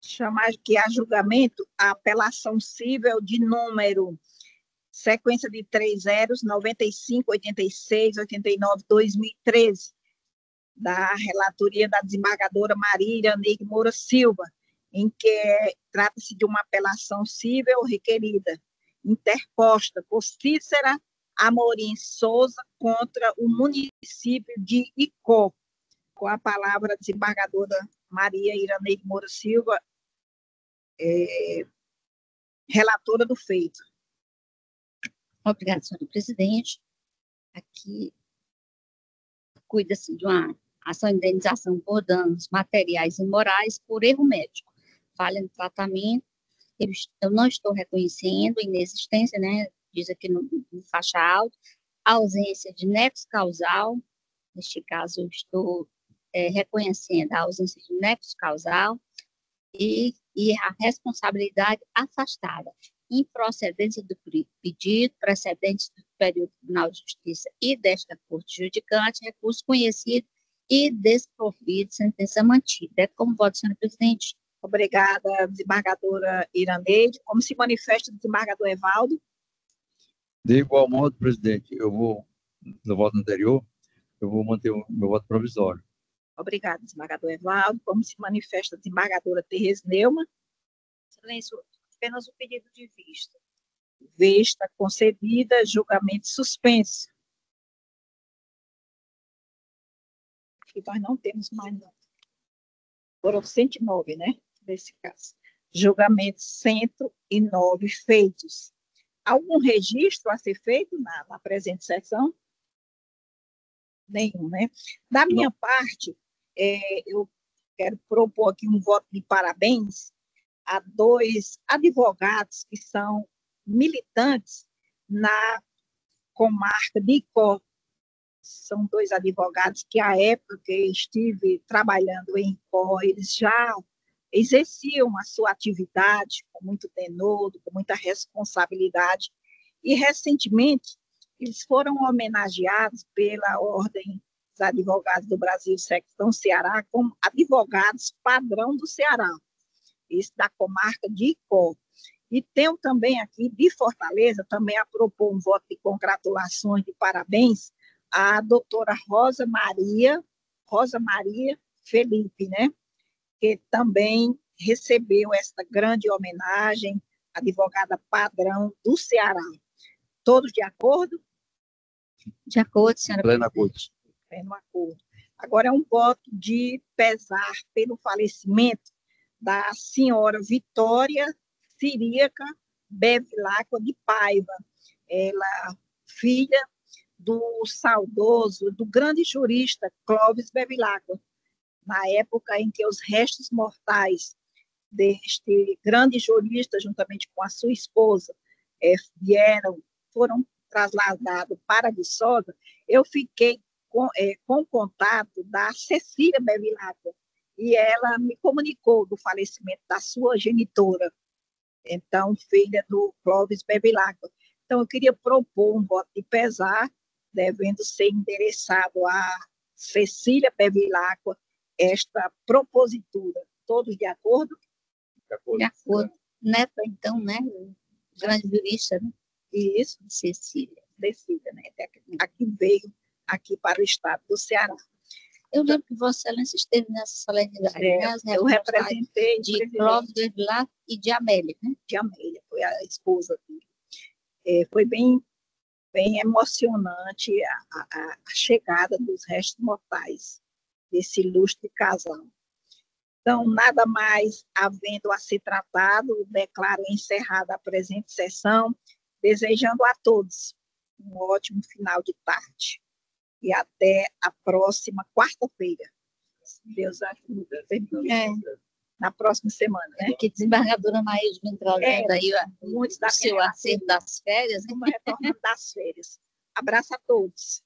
Chamar aqui a julgamento a apelação cível de número sequência de 3 zeros, 95, 86, 89, 2013, da relatoria da desembargadora Maria Iraneide Moura Silva, em que trata-se de uma apelação cível requerida, interposta por Cícera Amorim Souza contra o município de Icó. Com a palavra a desembargadora Maria Iraneide Moura Silva, relatora do feito. Obrigada, senhora presidente. Aqui cuida-se de uma ação de indenização por danos materiais e morais por erro médico, falha no tratamento. Eu não estou reconhecendo inexistência, né? Diz aqui no faixa alta, ausência de nexo causal. Neste caso, eu estou reconhecendo a ausência de nexo causal e a responsabilidade afastada, improcedência do pedido, precedentes do Superior Tribunal de Justiça e desta Corte Judicante, recurso conhecido e desprovido, sentença mantida. É como voto, senhora presidente. Obrigada, desembargadora Iraneide. Como se manifesta o desembargador Evaldo? De igual modo, presidente, eu vou, no voto anterior, eu vou manter o meu voto provisório. Obrigada, desembargador Evaldo. Como se manifesta a desembargadora Tereza Neumann? Excelência, apenas o pedido de vista. Vista concedida, julgamento suspenso. Aqui nós não temos mais não. Foram 109, né? Nesse caso. Julgamento 109 feitos. Algum registro a ser feito na presente sessão? Nenhum, né? Da minha parte, eu quero propor aqui um voto de parabéns a 2 advogados que são militantes na comarca de Icó. São 2 advogados que, à época que estive trabalhando em Icó, eles já exerciam a sua atividade com muito denodo, com muita responsabilidade, e, recentemente, eles foram homenageados pela Ordem dos Advogados do Brasil, Secção Ceará, como advogados padrão do Ceará, isso da comarca de Icó. E tenho também aqui, de Fortaleza, também a propor um voto de congratulações, de parabéns, à doutora Rosa Maria Felipe, né? Que também recebeu esta grande homenagem, advogada padrão do Ceará. Todos de acordo? De acordo, senhora presidente. Pleno acordo. Agora é um voto de pesar pelo falecimento da senhora Vitória Ciríaca Bevilacqua de Paiva, ela filha do saudoso, do grande jurista Clóvis Bevilacqua, na época em que os restos mortais deste grande jurista, juntamente com a sua esposa, foram trasladados para Viçosa. Eu fiquei com contato da Cecília Bevilacqua, e ela me comunicou do falecimento da sua genitora, então, filha do Clóvis Bevilacqua. Então, eu queria propor um voto de pesar, devendo ser endereçado a Cecília Bevilacqua, esta propositura. Todos de acordo? De acordo. Neta, então, né? Grande jurista, né? Isso. Cecília, né? Aqui veio, aqui para o estado do Ceará. Eu lembro que Vossa Excelência esteve nessa solenidade, né? Eu representei de Clóvis Vilar e de Amélia, né? De Amélia, foi a esposa dele. Foi bem emocionante a chegada dos restos mortais desse ilustre casal. Então, nada mais havendo a ser tratado, declaro encerrada a presente sessão, desejando a todos um ótimo final de tarde. E até a próxima quarta-feira. Deus ajude. Na próxima semana, né? Que desembargadora Maílde me trazendo aí muitos o seu acerto das férias. Uma retornando das férias. Abraço a todos.